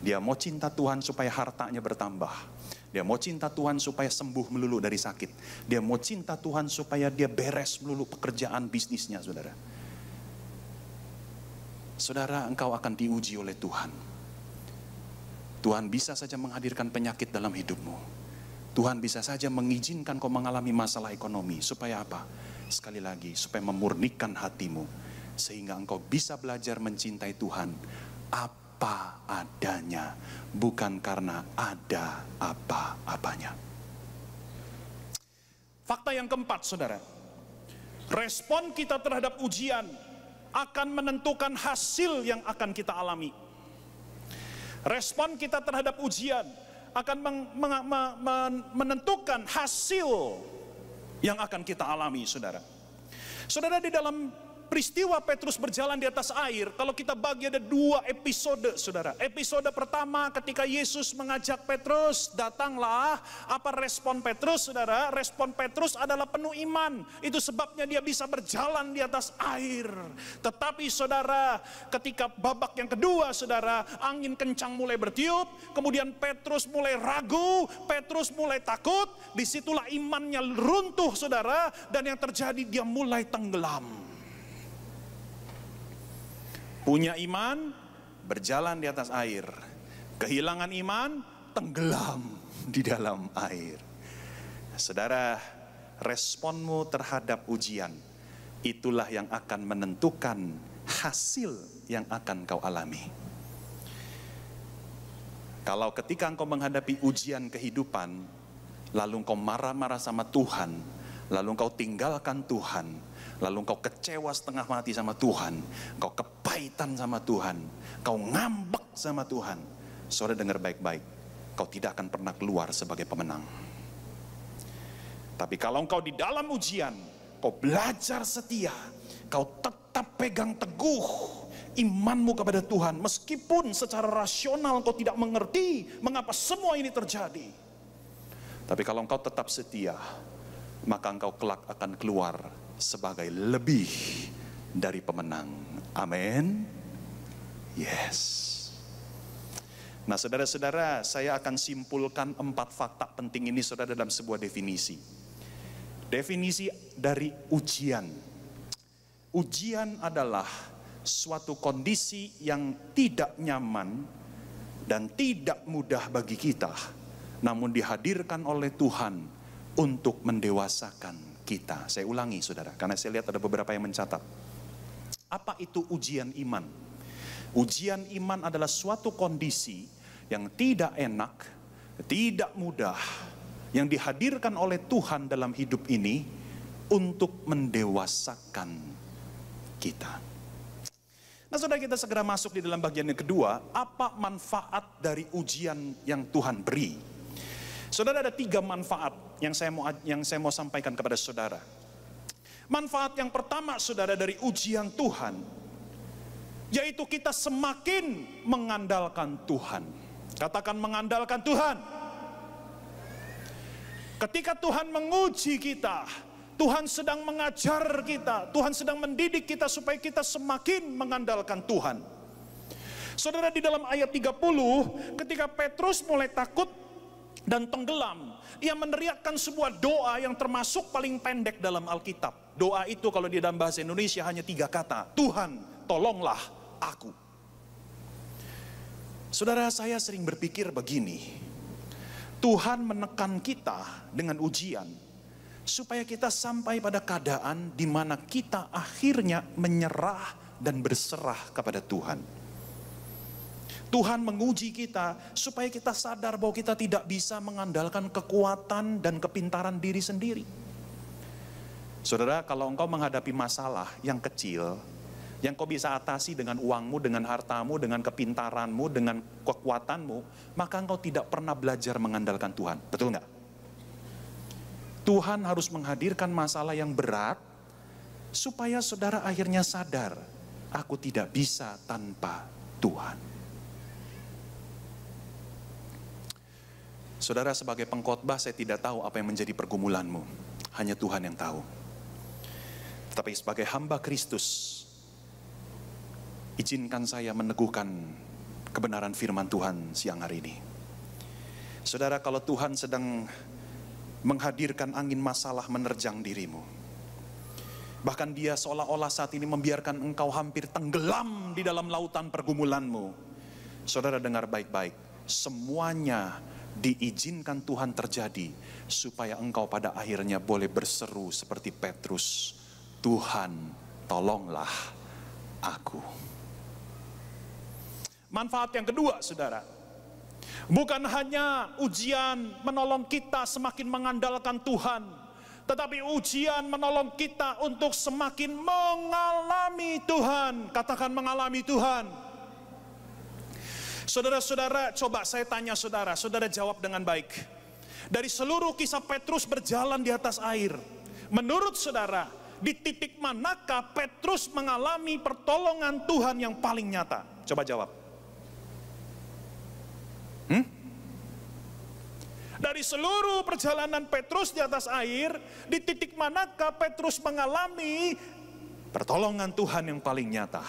Dia mau cinta Tuhan supaya hartanya bertambah. Dia mau cinta Tuhan supaya sembuh melulu dari sakit. Dia mau cinta Tuhan supaya dia beres melulu pekerjaan bisnisnya, saudara. Saudara, engkau akan diuji oleh Tuhan. Tuhan bisa saja menghadirkan penyakit dalam hidupmu. Tuhan bisa saja mengizinkan kau mengalami masalah ekonomi. Supaya apa? Sekali lagi, supaya memurnikan hatimu. Sehingga engkau bisa belajar mencintai Tuhan apa adanya, bukan karena ada apa-apanya. Fakta yang keempat, saudara. Respon kita terhadap ujian akan menentukan hasil yang akan kita alami. Respon kita terhadap ujian akan menentukan hasil yang akan kita alami, saudara. Saudara, di dalam peristiwa Petrus berjalan di atas air, kalau kita bagi ada 2 episode, saudara. Episode pertama ketika Yesus mengajak Petrus, datanglah. Apa respon Petrus, saudara? Respon Petrus adalah penuh iman. Itu sebabnya dia bisa berjalan di atas air. Tetapi saudara, ketika babak yang kedua, saudara, angin kencang mulai bertiup, kemudian Petrus mulai ragu, Petrus mulai takut. Disitulah imannya runtuh, saudara, dan yang terjadi dia mulai tenggelam. Punya iman, berjalan di atas air. Kehilangan iman, tenggelam di dalam air. Saudara, responmu terhadap ujian, itulah yang akan menentukan hasil yang akan kau alami. Kalau ketika engkau menghadapi ujian kehidupan, lalu engkau marah-marah sama Tuhan, lalu engkau tinggalkan Tuhan, lalu engkau kecewa setengah mati sama Tuhan, engkau kepahitan sama Tuhan, kau ngambek sama Tuhan, saudara dengar baik-baik, kau tidak akan pernah keluar sebagai pemenang. Tapi kalau engkau di dalam ujian, kau belajar setia, kau tetap pegang teguh imanmu kepada Tuhan, meskipun secara rasional kau tidak mengerti mengapa semua ini terjadi. Tapi kalau engkau tetap setia, maka engkau kelak akan keluar sebagai lebih dari pemenang. Amin. Yes. Nah, saudara-saudara, saya akan simpulkan 4 fakta penting ini, saudara, dalam sebuah definisi. Definisi dari ujian. Ujian adalah suatu kondisi yang tidak nyaman dan tidak mudah bagi kita, namun dihadirkan oleh Tuhan untuk mendewasakan kita. Saya ulangi, saudara, karena saya lihat ada beberapa yang mencatat. Apa itu ujian iman? Ujian iman adalah suatu kondisi yang tidak enak, tidak mudah, yang dihadirkan oleh Tuhan dalam hidup ini untuk mendewasakan kita. Nah, saudara, kita segera masuk di dalam bagian yang kedua. Apa manfaat dari ujian yang Tuhan beri? Saudara, ada 3 manfaat yang saya mau sampaikan kepada saudara. Manfaat yang pertama, saudara, dari ujian Tuhan, yaitu kita semakin mengandalkan Tuhan. Katakan mengandalkan Tuhan. Ketika Tuhan menguji kita, Tuhan sedang mengajar kita, Tuhan sedang mendidik kita supaya kita semakin mengandalkan Tuhan. Saudara, di dalam ayat 30, ketika Petrus mulai takut dan tenggelam, ia meneriakkan sebuah doa yang termasuk paling pendek dalam Alkitab. Doa itu kalau di dalam bahasa Indonesia hanya 3 kata. Tuhan, tolonglah aku. Saudara, saya sering berpikir begini. Tuhan menekan kita dengan ujian supaya kita sampai pada keadaan di mana kita akhirnya menyerah dan berserah kepada Tuhan. Tuhan menguji kita supaya kita sadar bahwa kita tidak bisa mengandalkan kekuatan dan kepintaran diri sendiri. Saudara, kalau engkau menghadapi masalah yang kecil, yang kau bisa atasi dengan uangmu, dengan hartamu, dengan kepintaranmu, dengan kekuatanmu, maka engkau tidak pernah belajar mengandalkan Tuhan. Betul nggak? Tuhan harus menghadirkan masalah yang berat, supaya saudara akhirnya sadar, aku tidak bisa tanpa Tuhan. Saudara, sebagai pengkhotbah saya tidak tahu apa yang menjadi pergumulanmu. Hanya Tuhan yang tahu. Tetapi sebagai hamba Kristus, izinkan saya meneguhkan kebenaran firman Tuhan siang hari ini. Saudara, kalau Tuhan sedang menghadirkan angin masalah menerjang dirimu, bahkan dia seolah-olah saat ini membiarkan engkau hampir tenggelam di dalam lautan pergumulanmu, saudara dengar baik-baik, semuanya diizinkan Tuhan terjadi supaya engkau pada akhirnya boleh berseru seperti Petrus, Tuhan tolonglah aku. Manfaat yang kedua, saudara, bukan hanya ujian menolong kita semakin mengandalkan Tuhan, tetapi ujian menolong kita untuk semakin mengalami Tuhan. Katakan mengalami Tuhan. Saudara-saudara, coba saya tanya saudara, saudara jawab dengan baik. Dari seluruh kisah Petrus berjalan di atas air, menurut saudara, di titik manakah Petrus mengalami pertolongan Tuhan yang paling nyata? Coba jawab. Dari seluruh perjalanan Petrus di atas air, di titik manakah Petrus mengalami pertolongan Tuhan yang paling nyata?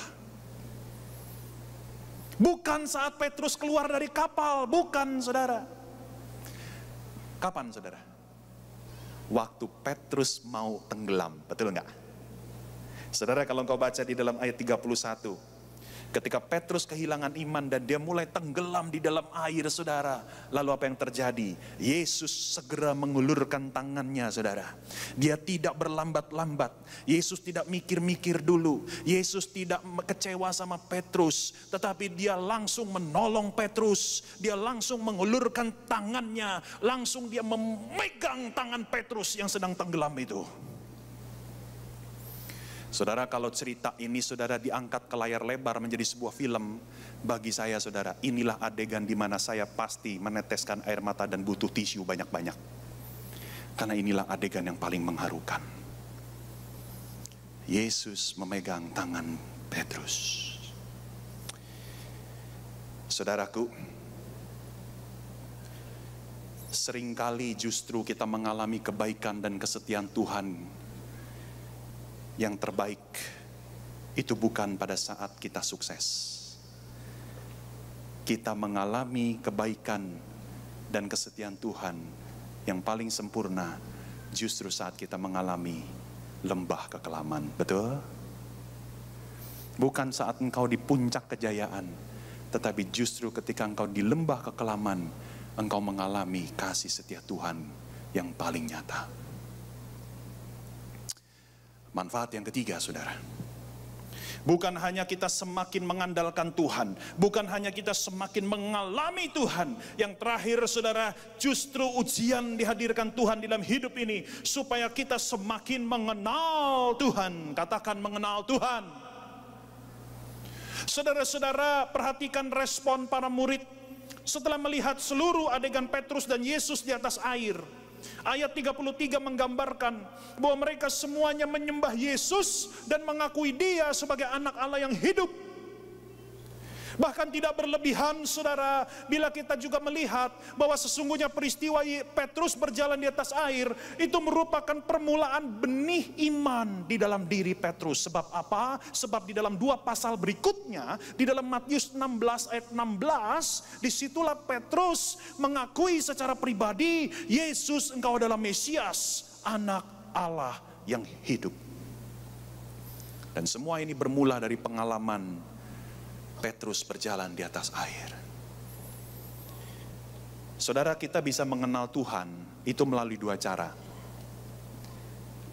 Bukan saat Petrus keluar dari kapal, bukan saudara. Kapan saudara? Waktu Petrus mau tenggelam, betul enggak? Saudara, kalau engkau baca di dalam ayat 31, ketika Petrus kehilangan iman dan dia mulai tenggelam di dalam air, saudara. Lalu apa yang terjadi? Yesus segera mengulurkan tangannya, saudara. Dia tidak berlambat-lambat. Yesus tidak mikir-mikir dulu. Yesus tidak kecewa sama Petrus. Tetapi dia langsung menolong Petrus. Dia langsung mengulurkan tangannya. Langsung dia memegang tangan Petrus yang sedang tenggelam itu. Saudara, kalau cerita ini saudara diangkat ke layar lebar menjadi sebuah film, bagi saya saudara, inilah adegan di mana saya pasti meneteskan air mata dan butuh tisu banyak-banyak. Karena inilah adegan yang paling mengharukan. Yesus memegang tangan Petrus. Saudaraku, seringkali justru kita mengalami kebaikan dan kesetiaan Tuhan. Yang terbaik itu bukan pada saat kita sukses. Kita mengalami kebaikan dan kesetiaan Tuhan yang paling sempurna justru saat kita mengalami lembah kekelaman. Betul? Bukan saat engkau di puncak kejayaan, tetapi justru ketika engkau di lembah kekelaman, engkau mengalami kasih setia Tuhan yang paling nyata. Manfaat yang ketiga, saudara. Bukan hanya kita semakin mengandalkan Tuhan, bukan hanya kita semakin mengalami Tuhan. Yang terakhir, saudara, justru ujian dihadirkan Tuhan di dalam hidup ini supaya kita semakin mengenal Tuhan. Katakan mengenal Tuhan. Saudara-saudara, perhatikan respon para murid setelah melihat seluruh adegan Petrus dan Yesus di atas air. Ayat 33 menggambarkan bahwa mereka semuanya menyembah Yesus dan mengakui Dia sebagai anak Allah yang hidup. Bahkan tidak berlebihan, saudara, bila kita juga melihat bahwa sesungguhnya peristiwa Petrus berjalan di atas air itu merupakan permulaan benih iman di dalam diri Petrus. Sebab apa? Sebab di dalam 2 pasal berikutnya, di dalam Matius 16 ayat 16, disitulah Petrus mengakui secara pribadi, Yesus, engkau adalah Mesias, anak Allah yang hidup. Dan semua ini bermula dari pengalaman Petrus berjalan di atas air. Saudara, kita bisa mengenal Tuhan itu melalui 2 cara.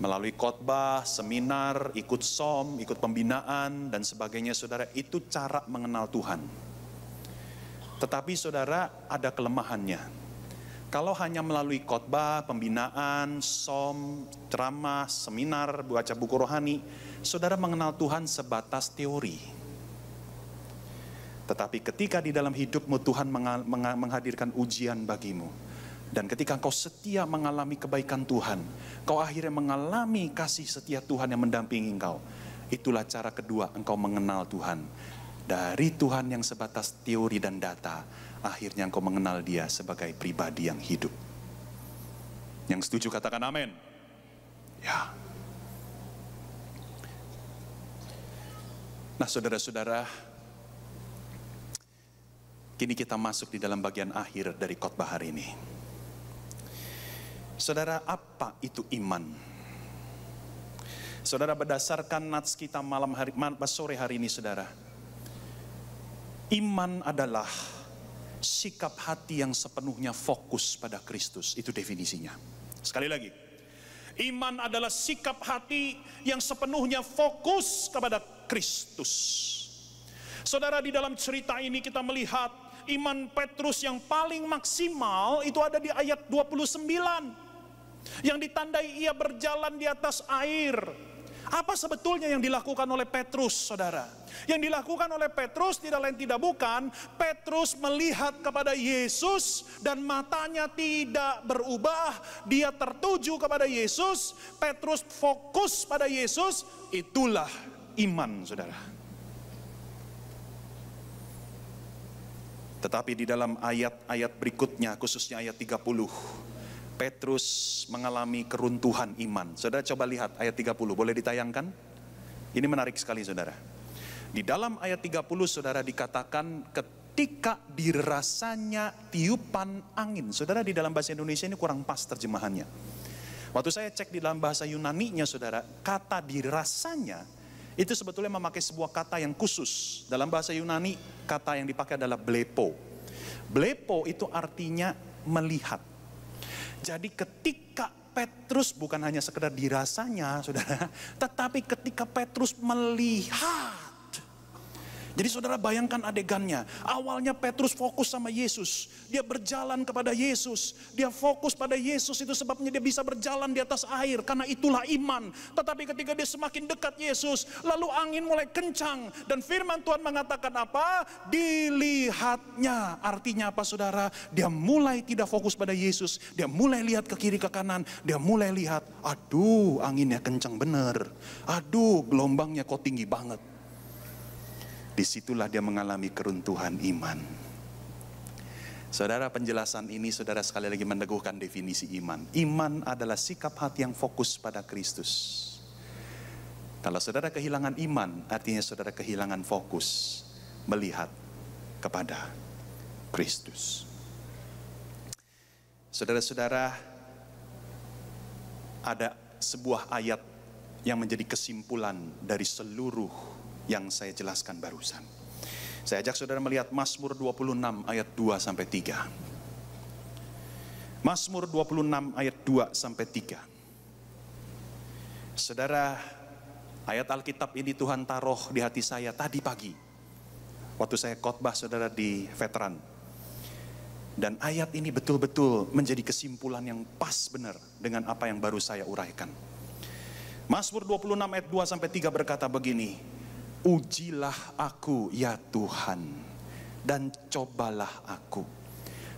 Melalui khotbah, seminar, ikut som, ikut pembinaan dan sebagainya, saudara, itu cara mengenal Tuhan. Tetapi saudara, ada kelemahannya. Kalau hanya melalui khotbah, pembinaan, som, ceramah, seminar, baca buku rohani, saudara mengenal Tuhan sebatas teori. Tetapi ketika di dalam hidupmu Tuhan menghadirkan ujian bagimu, dan ketika engkau setia mengalami kebaikan Tuhan, kau akhirnya mengalami kasih setia Tuhan yang mendampingi engkau. Itulah cara kedua engkau mengenal Tuhan. Dari Tuhan yang sebatas teori dan data, akhirnya engkau mengenal Dia sebagai pribadi yang hidup. Yang setuju katakan amin. Ya. Nah saudara-saudara, kini kita masuk di dalam bagian akhir dari khotbah hari ini. Saudara, apa itu iman? Saudara, berdasarkan nats kita sore hari ini, saudara, iman adalah sikap hati yang sepenuhnya fokus pada Kristus. Itu definisinya. Sekali lagi, iman adalah sikap hati yang sepenuhnya fokus kepada Kristus. Saudara, di dalam cerita ini kita melihat iman Petrus yang paling maksimal itu ada di ayat 29. Yang ditandai ia berjalan di atas air. Apa sebetulnya yang dilakukan oleh Petrus, saudara? Yang dilakukan oleh Petrus tidak lain tidak bukan, Petrus melihat kepada Yesus dan matanya tidak berubah. Dia tertuju kepada Yesus, Petrus fokus pada Yesus. Itulah iman, saudara. Tetapi di dalam ayat-ayat berikutnya, khususnya ayat 30, Petrus mengalami keruntuhan iman. Saudara coba lihat ayat 30, boleh ditayangkan? Ini menarik sekali, saudara. Di dalam ayat 30, saudara, dikatakan ketika dirasanya tiupan angin. Saudara, di dalam bahasa Indonesia ini kurang pas terjemahannya. Waktu saya cek di dalam bahasa Yunani-nya, saudara, kata dirasanya itu sebetulnya memakai sebuah kata yang khusus. Dalam bahasa Yunani, kata yang dipakai adalah blepo. Blepo itu artinya melihat. Jadi ketika Petrus bukan hanya sekedar dirasanya, saudara, tetapi ketika Petrus melihat. Jadi saudara bayangkan adegannya. Awalnya Petrus fokus sama Yesus. Dia berjalan kepada Yesus. Dia fokus pada Yesus, itu sebabnya dia bisa berjalan di atas air. Karena itulah iman. Tetapi ketika dia semakin dekat Yesus, lalu angin mulai kencang. Dan firman Tuhan mengatakan apa? Dilihatnya. Artinya apa, saudara? Dia mulai tidak fokus pada Yesus. Dia mulai lihat ke kiri ke kanan. Dia mulai lihat, aduh anginnya kencang bener. Aduh gelombangnya kok tinggi banget. Disitulah dia mengalami keruntuhan iman. Saudara, penjelasan ini saudara sekali lagi meneguhkan definisi iman. Iman adalah sikap hati yang fokus pada Kristus. Kalau saudara kehilangan iman, artinya saudara kehilangan fokus melihat kepada Kristus. Saudara-saudara, ada sebuah ayat yang menjadi kesimpulan dari seluruh yang saya jelaskan barusan. Saya ajak saudara melihat Mazmur 26 ayat 2 sampai 3. Mazmur 26 ayat 2 sampai 3. Saudara, ayat Alkitab ini Tuhan taruh di hati saya tadi pagi waktu saya khotbah saudara di Veteran. Dan ayat ini betul-betul menjadi kesimpulan yang pas benar dengan apa yang baru saya uraikan. Mazmur 26 ayat 2 sampai 3 berkata begini. Ujilah aku ya Tuhan, dan cobalah aku.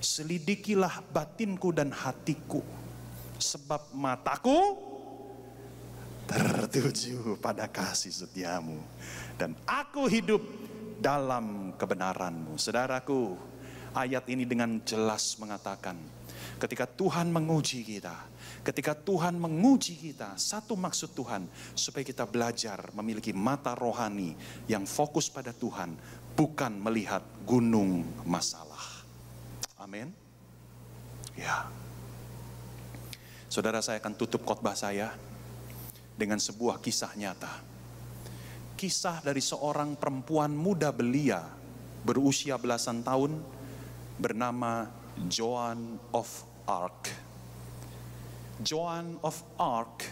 Selidikilah batinku dan hatiku, sebab mataku tertuju pada kasih setiamu, dan aku hidup dalam kebenaranmu. Saudaraku, ayat ini dengan jelas mengatakan, ketika Tuhan menguji kita, satu maksud Tuhan, supaya kita belajar memiliki mata rohani yang fokus pada Tuhan, bukan melihat gunung masalah. Amin. Ya. Saudara, saya akan tutup khotbah saya dengan sebuah kisah nyata. Kisah dari seorang perempuan muda belia berusia belasan tahun bernama Joan of Arc. Joan of Arc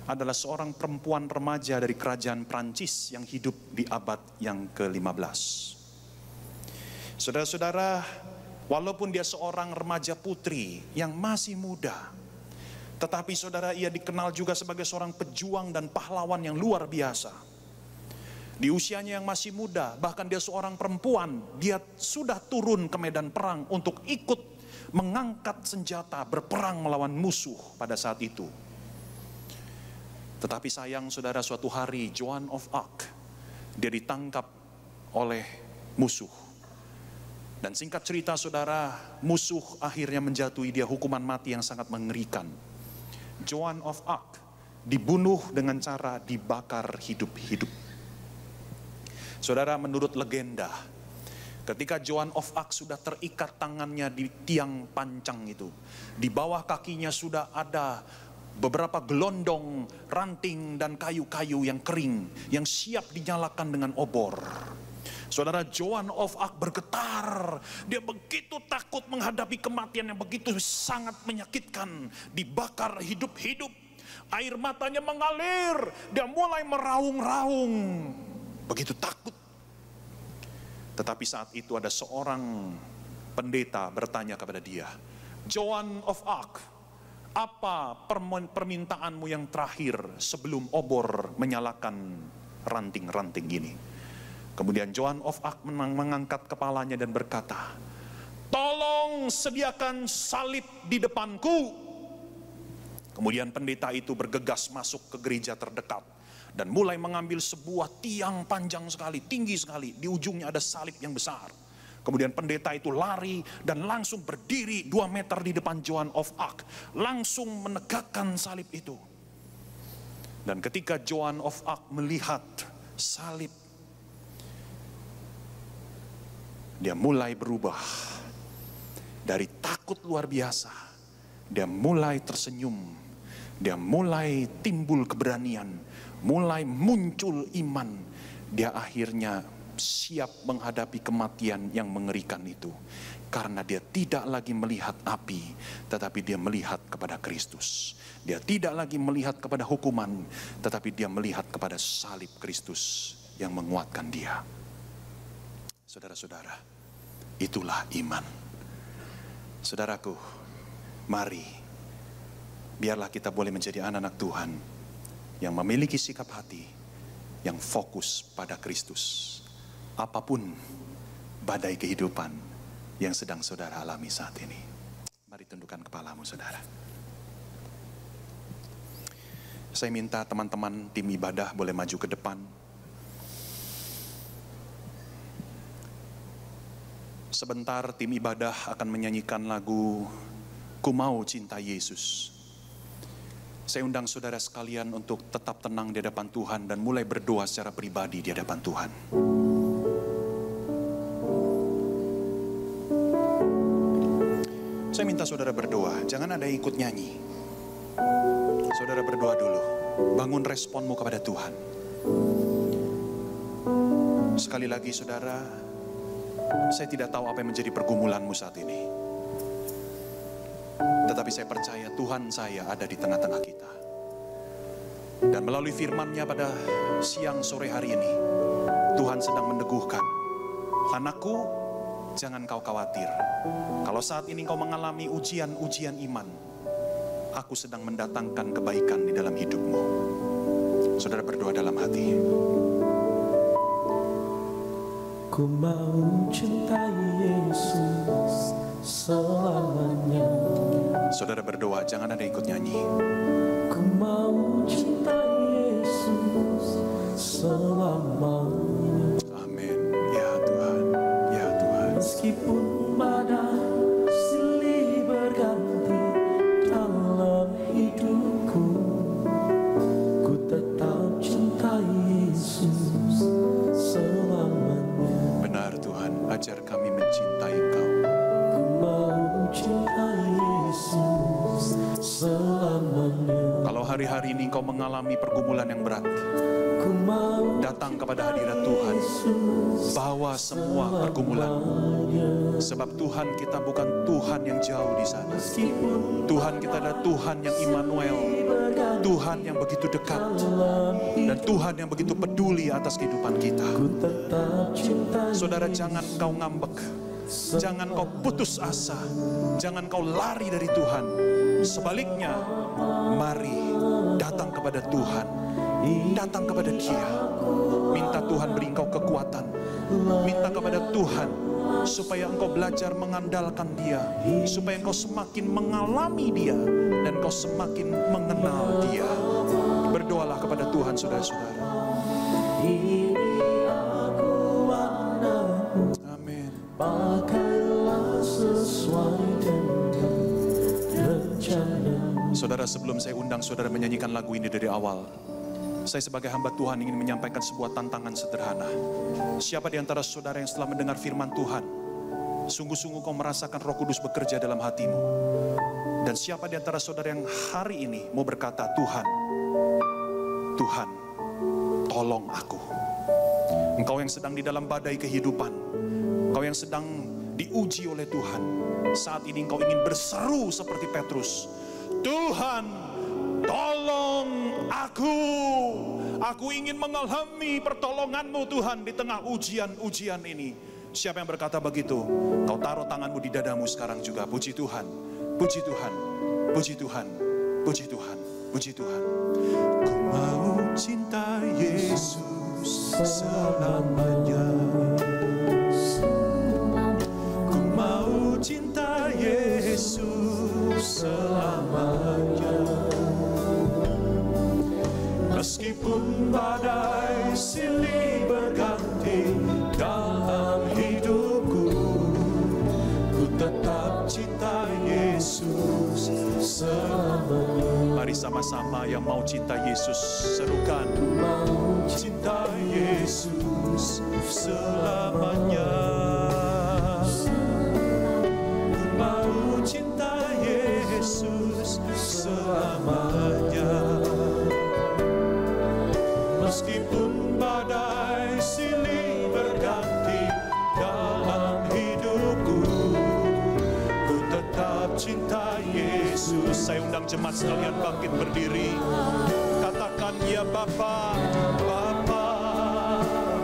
adalah seorang perempuan remaja dari kerajaan Prancis yang hidup di abad yang ke-15. Saudara-saudara, Walaupun dia seorang remaja putri yang masih muda, tetapi saudara, ia dikenal juga sebagai seorang pejuang dan pahlawan yang luar biasa. Di usianya yang masih muda, bahkan dia seorang perempuan, dia sudah turun ke medan perang untuk ikut mengangkat senjata berperang melawan musuh pada saat itu. Tetapi sayang saudara, suatu hari Joan of Arc, dia ditangkap oleh musuh. Dan singkat cerita saudara, musuh akhirnya menjatuhi dia hukuman mati yang sangat mengerikan. Joan of Arc dibunuh dengan cara dibakar hidup-hidup. Saudara, menurut legenda, ketika Joan of Arc sudah terikat tangannya di tiang pancang itu, di bawah kakinya sudah ada beberapa gelondong, ranting dan kayu-kayu yang kering yang siap dinyalakan dengan obor. Saudara, Joan of Arc bergetar. Dia begitu takut menghadapi kematian yang begitu sangat menyakitkan. Dibakar hidup-hidup. Air matanya mengalir. Dia mulai meraung-raung. Begitu takut. Tetapi saat itu ada seorang pendeta bertanya kepada dia, Joan of Arc, apa permintaanmu yang terakhir sebelum obor menyalakan ranting-ranting ini? Kemudian Joan of Arc mengangkat kepalanya dan berkata, tolong sediakan salib di depanku. Kemudian pendeta itu bergegas masuk ke gereja terdekat dan mulai mengambil sebuah tiang panjang sekali, tinggi sekali. Di ujungnya ada salib yang besar. Kemudian pendeta itu lari dan langsung berdiri 2 meter di depan Joan of Arc. Langsung menegakkan salib itu. Dan ketika Joan of Arc melihat salib, dia mulai berubah. Dari takut luar biasa, dia mulai tersenyum. Dia mulai timbul keberanian, mulai muncul iman. Dia akhirnya siap menghadapi kematian yang mengerikan itu. Karena dia tidak lagi melihat api, tetapi dia melihat kepada Kristus. Dia tidak lagi melihat kepada hukuman, tetapi dia melihat kepada salib Kristus yang menguatkan dia. Saudara-saudara, itulah iman. Saudaraku, mari, biarlah kita boleh menjadi anak-anak Tuhan yang memiliki sikap hati yang fokus pada Kristus. Apapun badai kehidupan yang sedang saudara alami saat ini. Mari tundukkan kepalamu saudara. Saya minta teman-teman tim ibadah boleh maju ke depan. Sebentar tim ibadah akan menyanyikan lagu Ku Mau Cinta Yesus. Saya undang saudara sekalian untuk tetap tenang di hadapan Tuhan dan mulai berdoa secara pribadi di hadapan Tuhan. Saya minta saudara berdoa, jangan ada yang ikut nyanyi. Saudara berdoa dulu, bangun responmu kepada Tuhan. Sekali lagi saudara, saya tidak tahu apa yang menjadi pergumulanmu saat ini. Tetapi saya percaya Tuhan saya ada di tengah-tengah kita. Dan melalui firman-Nya pada siang sore hari ini, Tuhan sedang meneguhkan, anakku, jangan kau khawatir. Kalau saat ini kau mengalami ujian-ujian iman, aku sedang mendatangkan kebaikan di dalam hidupmu. Saudara berdoa dalam hati. Ku mau cintai Yesus selamanya. Saudara berdoa, jangan ada yang ikut nyanyi. Ku mau cintai Yesus selamanya. Amin. Ya Tuhan, ya Tuhan. Meskipun badai silih berganti dalam hidupku, ku tetap cintai Yesus selamanya. Benar Tuhan, ajar kami mencintai Engkau. Ku mau cintai Yesus selamanya. Kalau hari-hari ini Engkau mengalami pergumulan yang berat, Ku mau datang kepada hadirat Tuhan, bawa semua pergumulan. Sebab Tuhan kita bukan Tuhan yang jauh di sana. Tuhan kita adalah Tuhan yang Immanuel, Tuhan yang begitu dekat, dan Tuhan yang begitu peduli atas kehidupan kita. Saudara, jangan engkau ngambek, Jangan kau putus asa, jangan kau lari dari Tuhan. Sebaliknya, mari datang kepada Tuhan, datang kepada Dia. Minta Tuhan beri engkau kekuatan, minta kepada Tuhan supaya engkau belajar mengandalkan Dia, supaya engkau semakin mengalami Dia dan engkau semakin mengenal Dia. Berdoalah kepada Tuhan, saudara-saudara. Amin. Saudara, sebelum saya undang saudara menyanyikan lagu ini dari awal, saya sebagai hamba Tuhan ingin menyampaikan sebuah tantangan sederhana. Siapa di antara saudara yang setelah mendengar firman Tuhan, sungguh-sungguh kau merasakan Roh Kudus bekerja dalam hatimu? Dan siapa di antara saudara yang hari ini mau berkata, Tuhan, tolong aku. Engkau yang sedang di dalam badai kehidupan, engkau yang sedang diuji oleh Tuhan, saat ini engkau ingin berseru seperti Petrus, Tuhan, tolong aku. Aku ingin mengalami pertolongan-Mu Tuhan di tengah ujian-ujian ini. Siapa yang berkata begitu? Kau taruh tanganmu di dadamu sekarang juga. Puji Tuhan, puji Tuhan, puji Tuhan, puji Tuhan, puji Tuhan. Ku mau cinta Yesus selamanya. Ku mau cinta Yesus selamanya. Meskipun badai silih berganti dalam hidupku, ku tetap cinta Yesus selamanya. Mari sama-sama yang mau cinta Yesus serukan, mau cinta Yesus selamanya. Ku mau cinta Yesus selamanya. Meskipun badai silih berganti dalam hidupku, ku tetap cinta Yesus. Saya undang jemaat sekalian bangkit berdiri. Katakan, ya Bapa, Bapa,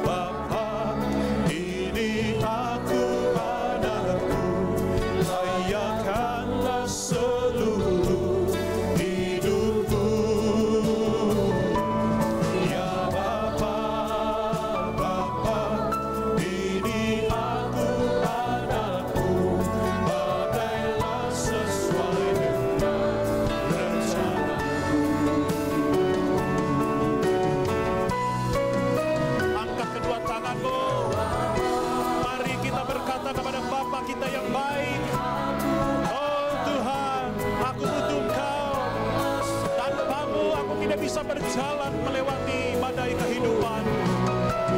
Bapa, ini aku anakku, layakkanlah seluruh hidupku. Kita yang baik, oh Tuhan, aku butuh Engkau. Tanpa-Mu aku tidak bisa berjalan melewati badai kehidupan.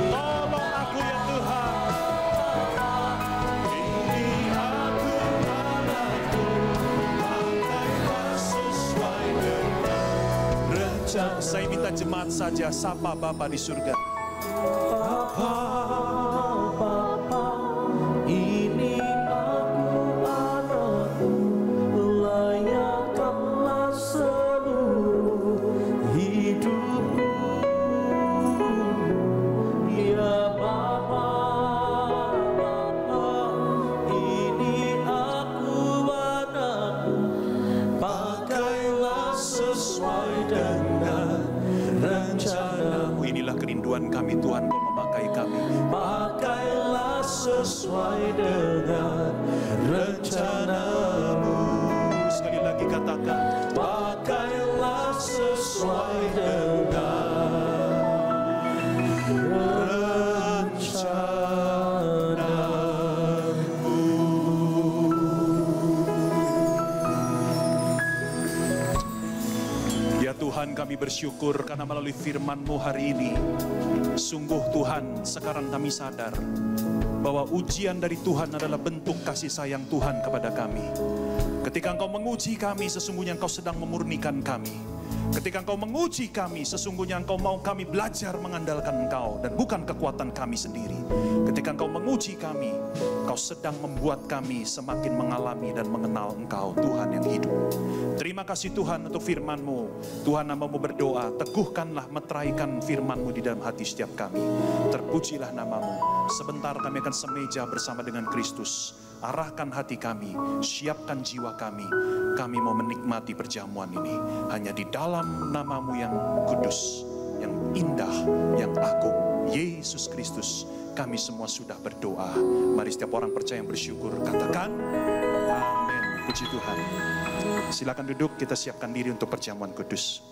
Tolong aku ya Tuhan. Ini aku anakku, pakailah sesuai dengan rencana. Saya minta jemaat saja sapa Bapa di surga. Bapa, Bapa, ini aku anakmu, layakkanlah seluruh hidupku. Ya Bapa, Bapa, ini aku anakmu, pakailah sesuai dengan rencana-Mu. Inilah kerinduan kami Tuhan, Kau memakai kami. Pakailah sesuai dengan rencana-Mu. Sekali lagi katakan, pakailah sesuai dengan rencana-Mu. Ya Tuhan, kami bersyukur karena melalui firman-Mu hari ini, sungguh Tuhan, sekarang kami sadar bahwa ujian dari Tuhan adalah bentuk kasih sayang Tuhan kepada kami. Ketika Engkau menguji kami, sesungguhnya Engkau sedang memurnikan kami. Ketika Engkau menguji kami, sesungguhnya Engkau mau kami belajar mengandalkan Engkau dan bukan kekuatan kami sendiri. Ketika Engkau menguji kami, Engkau sedang membuat kami semakin mengalami dan mengenal Engkau, Tuhan yang hidup. Terima kasih Tuhan untuk firman-Mu. Tuhan, namamu berdoa, teguhkanlah, meteraikan firman-Mu di dalam hati setiap kami. Terpujilah namamu. Sebentar kami akan semeja bersama dengan Kristus. Arahkan hati kami, siapkan jiwa kami. Kami mau menikmati perjamuan ini hanya di dalam namamu yang kudus, yang indah, yang agung, Yesus Kristus. Kami semua sudah berdoa. Mari setiap orang percaya yang bersyukur katakan amin. Puji Tuhan. Silakan duduk, kita siapkan diri untuk perjamuan kudus.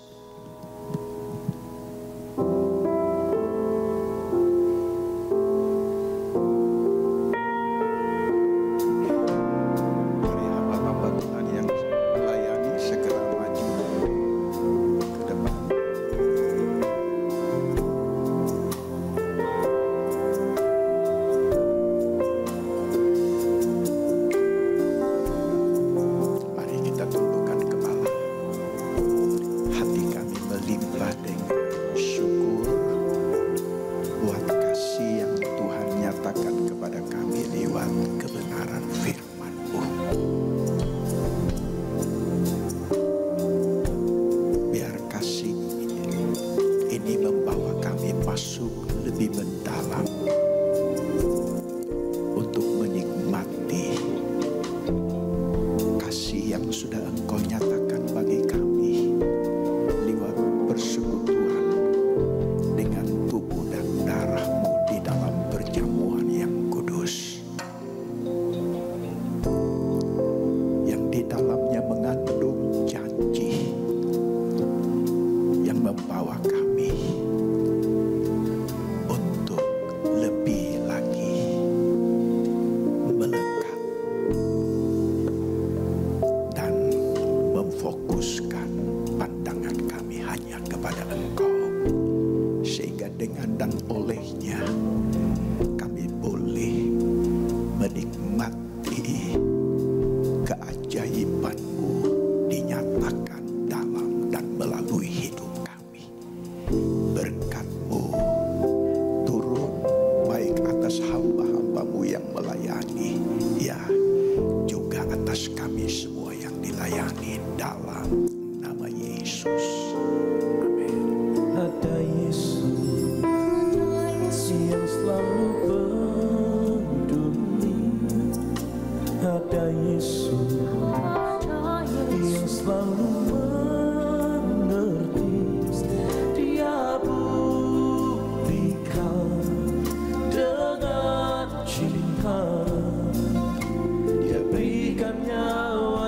Memberikan nyawa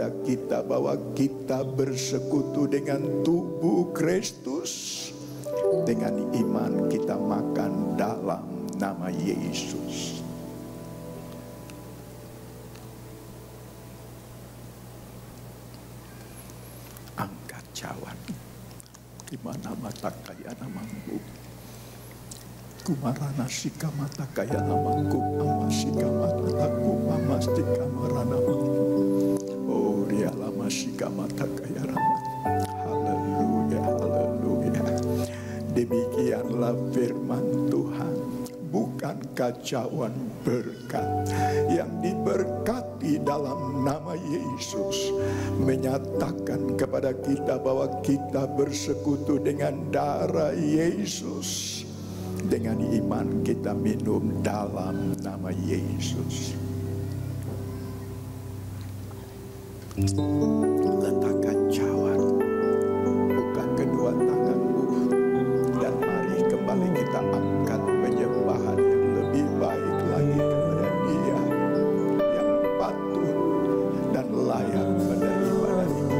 kepada kita bahwa kita bersekutu dengan tubuh Kristus. Dengan iman kita makan dalam nama Yesus. Angkat cawan. Di mana mata kaya namamu. Kumarana sika mata kaya namaku. Amasika mata taku. Amastika marana. Oh riala masika mata kaya namaku. Haleluya, haleluya. Demikianlah firman Tuhan, bukan kacauan berkat yang diberkati dalam nama Yesus, menyatakan kepada kita bahwa kita bersekutu dengan darah Yesus. Dengan iman kita minum dalam nama Yesus. Letakkan cawan, buka kedua tanganmu, dan mari kembali kita angkat penyembahan yang lebih baik lagi kepada Dia yang patut dan layak pada ibadah ini.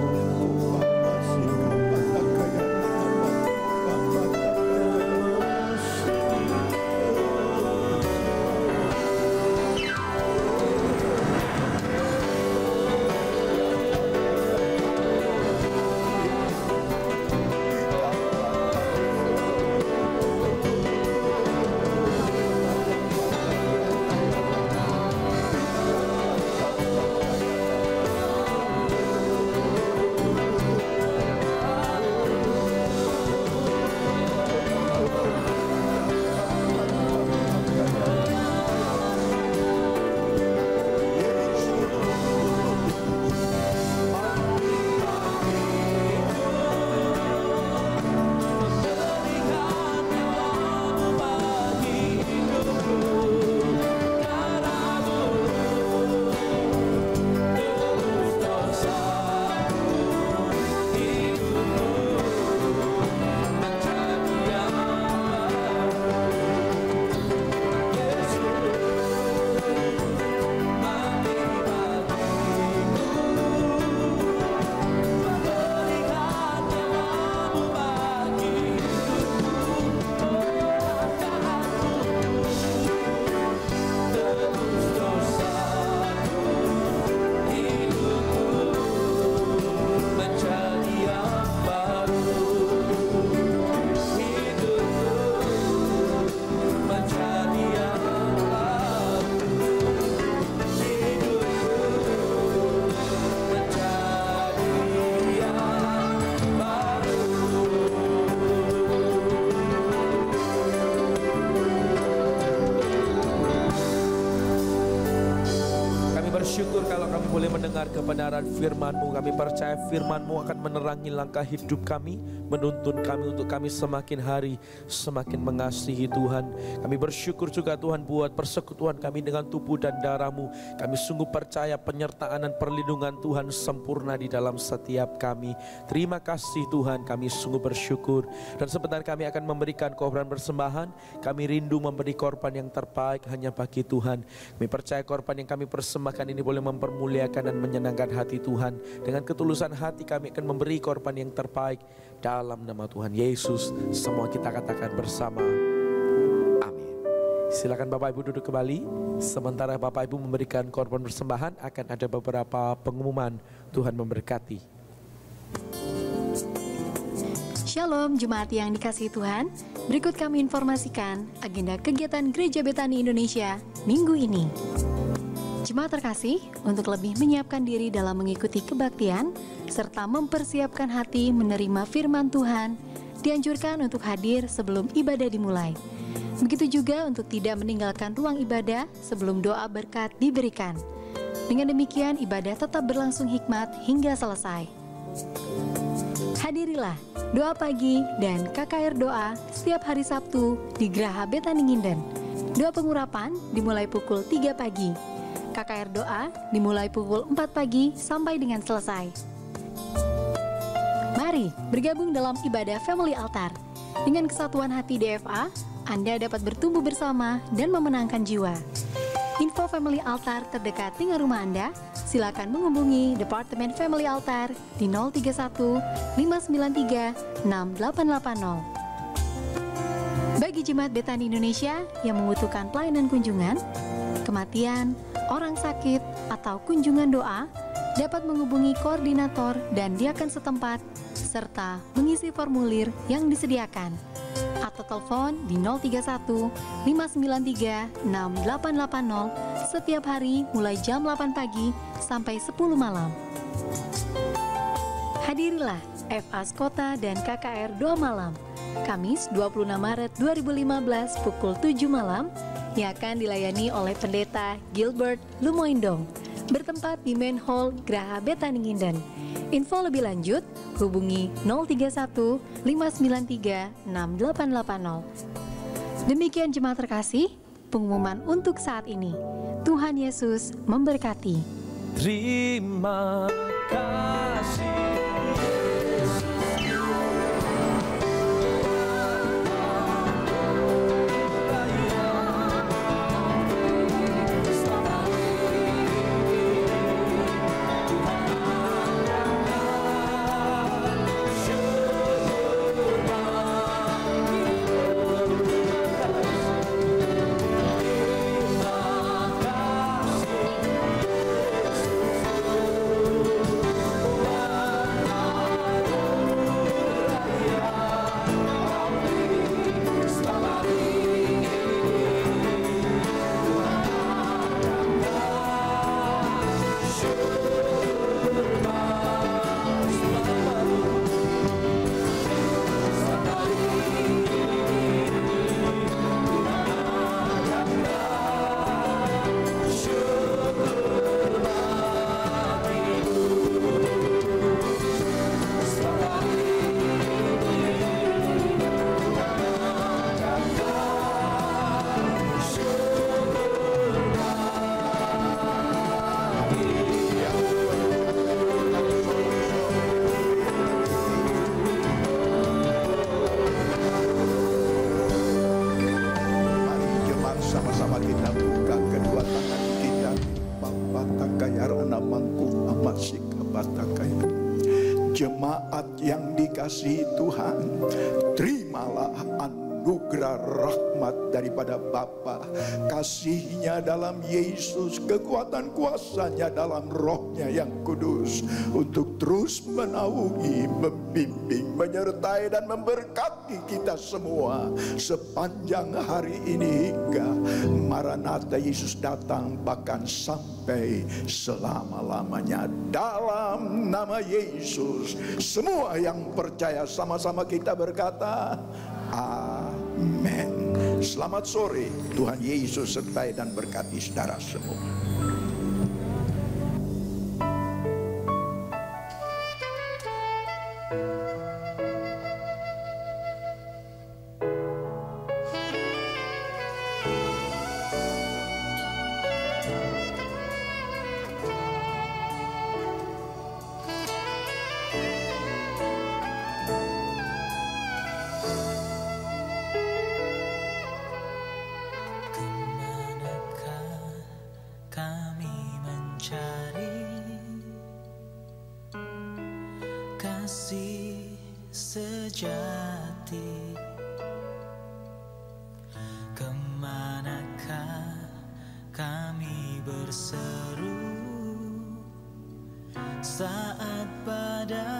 Bersyukur kalau kami boleh mendengar kebenaran firman-Mu. Kami percaya firman-Mu akan menerangi langkah hidup kami, menuntun kami untuk kami semakin hari semakin mengasihi Tuhan. Kami bersyukur juga Tuhan buat persekutuan kami dengan tubuh dan darah-Mu. Kami sungguh percaya penyertaan dan perlindungan Tuhan sempurna di dalam setiap kami. Terima kasih Tuhan, kami sungguh bersyukur. Dan sebentar kami akan memberikan korban persembahan. Kami rindu memberi korban yang terbaik hanya bagi Tuhan. Kami percaya korban yang kami persembahkan ini boleh mempermuliakan dan menyenangkan hati Tuhan. Dengan ketulusan hati kami akan memberi korban yang terbaik dalam nama Tuhan Yesus. Semua kita katakan bersama, amin. Silakan Bapak Ibu duduk kembali. Sementara Bapak Ibu memberikan korban persembahan, akan ada beberapa pengumuman. Tuhan memberkati. Shalom jemaat yang dikasihi Tuhan. Berikut kami informasikan agenda kegiatan Gereja Betani Indonesia minggu ini. Jemaat terkasih, untuk lebih menyiapkan diri dalam mengikuti kebaktian, serta mempersiapkan hati menerima firman Tuhan, dianjurkan untuk hadir sebelum ibadah dimulai. Begitu juga untuk tidak meninggalkan ruang ibadah sebelum doa berkat diberikan. Dengan demikian, ibadah tetap berlangsung hikmat hingga selesai. Hadirilah doa pagi dan KKR doa setiap hari Sabtu di Graha Betani Nginden. Doa pengurapan dimulai pukul 3 pagi. KKR doa dimulai pukul 4 pagi sampai dengan selesai. Mari bergabung dalam ibadah Family Altar. Dengan kesatuan hati DFA, Anda dapat bertumbuh bersama dan memenangkan jiwa. Info Family Altar terdekat dengan rumah Anda silakan menghubungi Departemen Family Altar di 031 593 6880. Bagi Jemaat Betani Indonesia yang membutuhkan pelayanan kunjungan, kematian, orang sakit, atau kunjungan doa, dapat menghubungi koordinator dan diaken setempat, serta mengisi formulir yang disediakan. Atau telepon di 031 593 6880 setiap hari mulai jam 8 pagi sampai 10 malam. Hadirilah FAS Kota dan KKR Doa Malam, Kamis 26 Maret 2015 pukul 7 malam, yang akan dilayani oleh Pendeta Gilbert Lumoindong, bertempat di Main Hall Graha Betani Nginden. Info lebih lanjut hubungi 031 593 6880. Demikian jemaat terkasih, pengumuman untuk saat ini. Tuhan Yesus memberkati. Terima kasih. Jemaat yang dikasihi Tuhan, terimalah anugerah rahmat daripada Bapa, kasih-Nya dalam Yesus, kekuatan kuasa-Nya dalam Roh-Nya yang kudus, untuk terus menaungi, membimbing, menyertai dan memberkati kita semua sepanjang hari ini hingga Maranatha Yesus datang, bahkan sampai selama-lamanya. Dalam nama Yesus, semua yang percaya sama-sama kita berkata amin. Selamat sore, Tuhan Yesus sertai dan berkati saudara semua. Kasih sejati, kemanakah kami berseru saat pada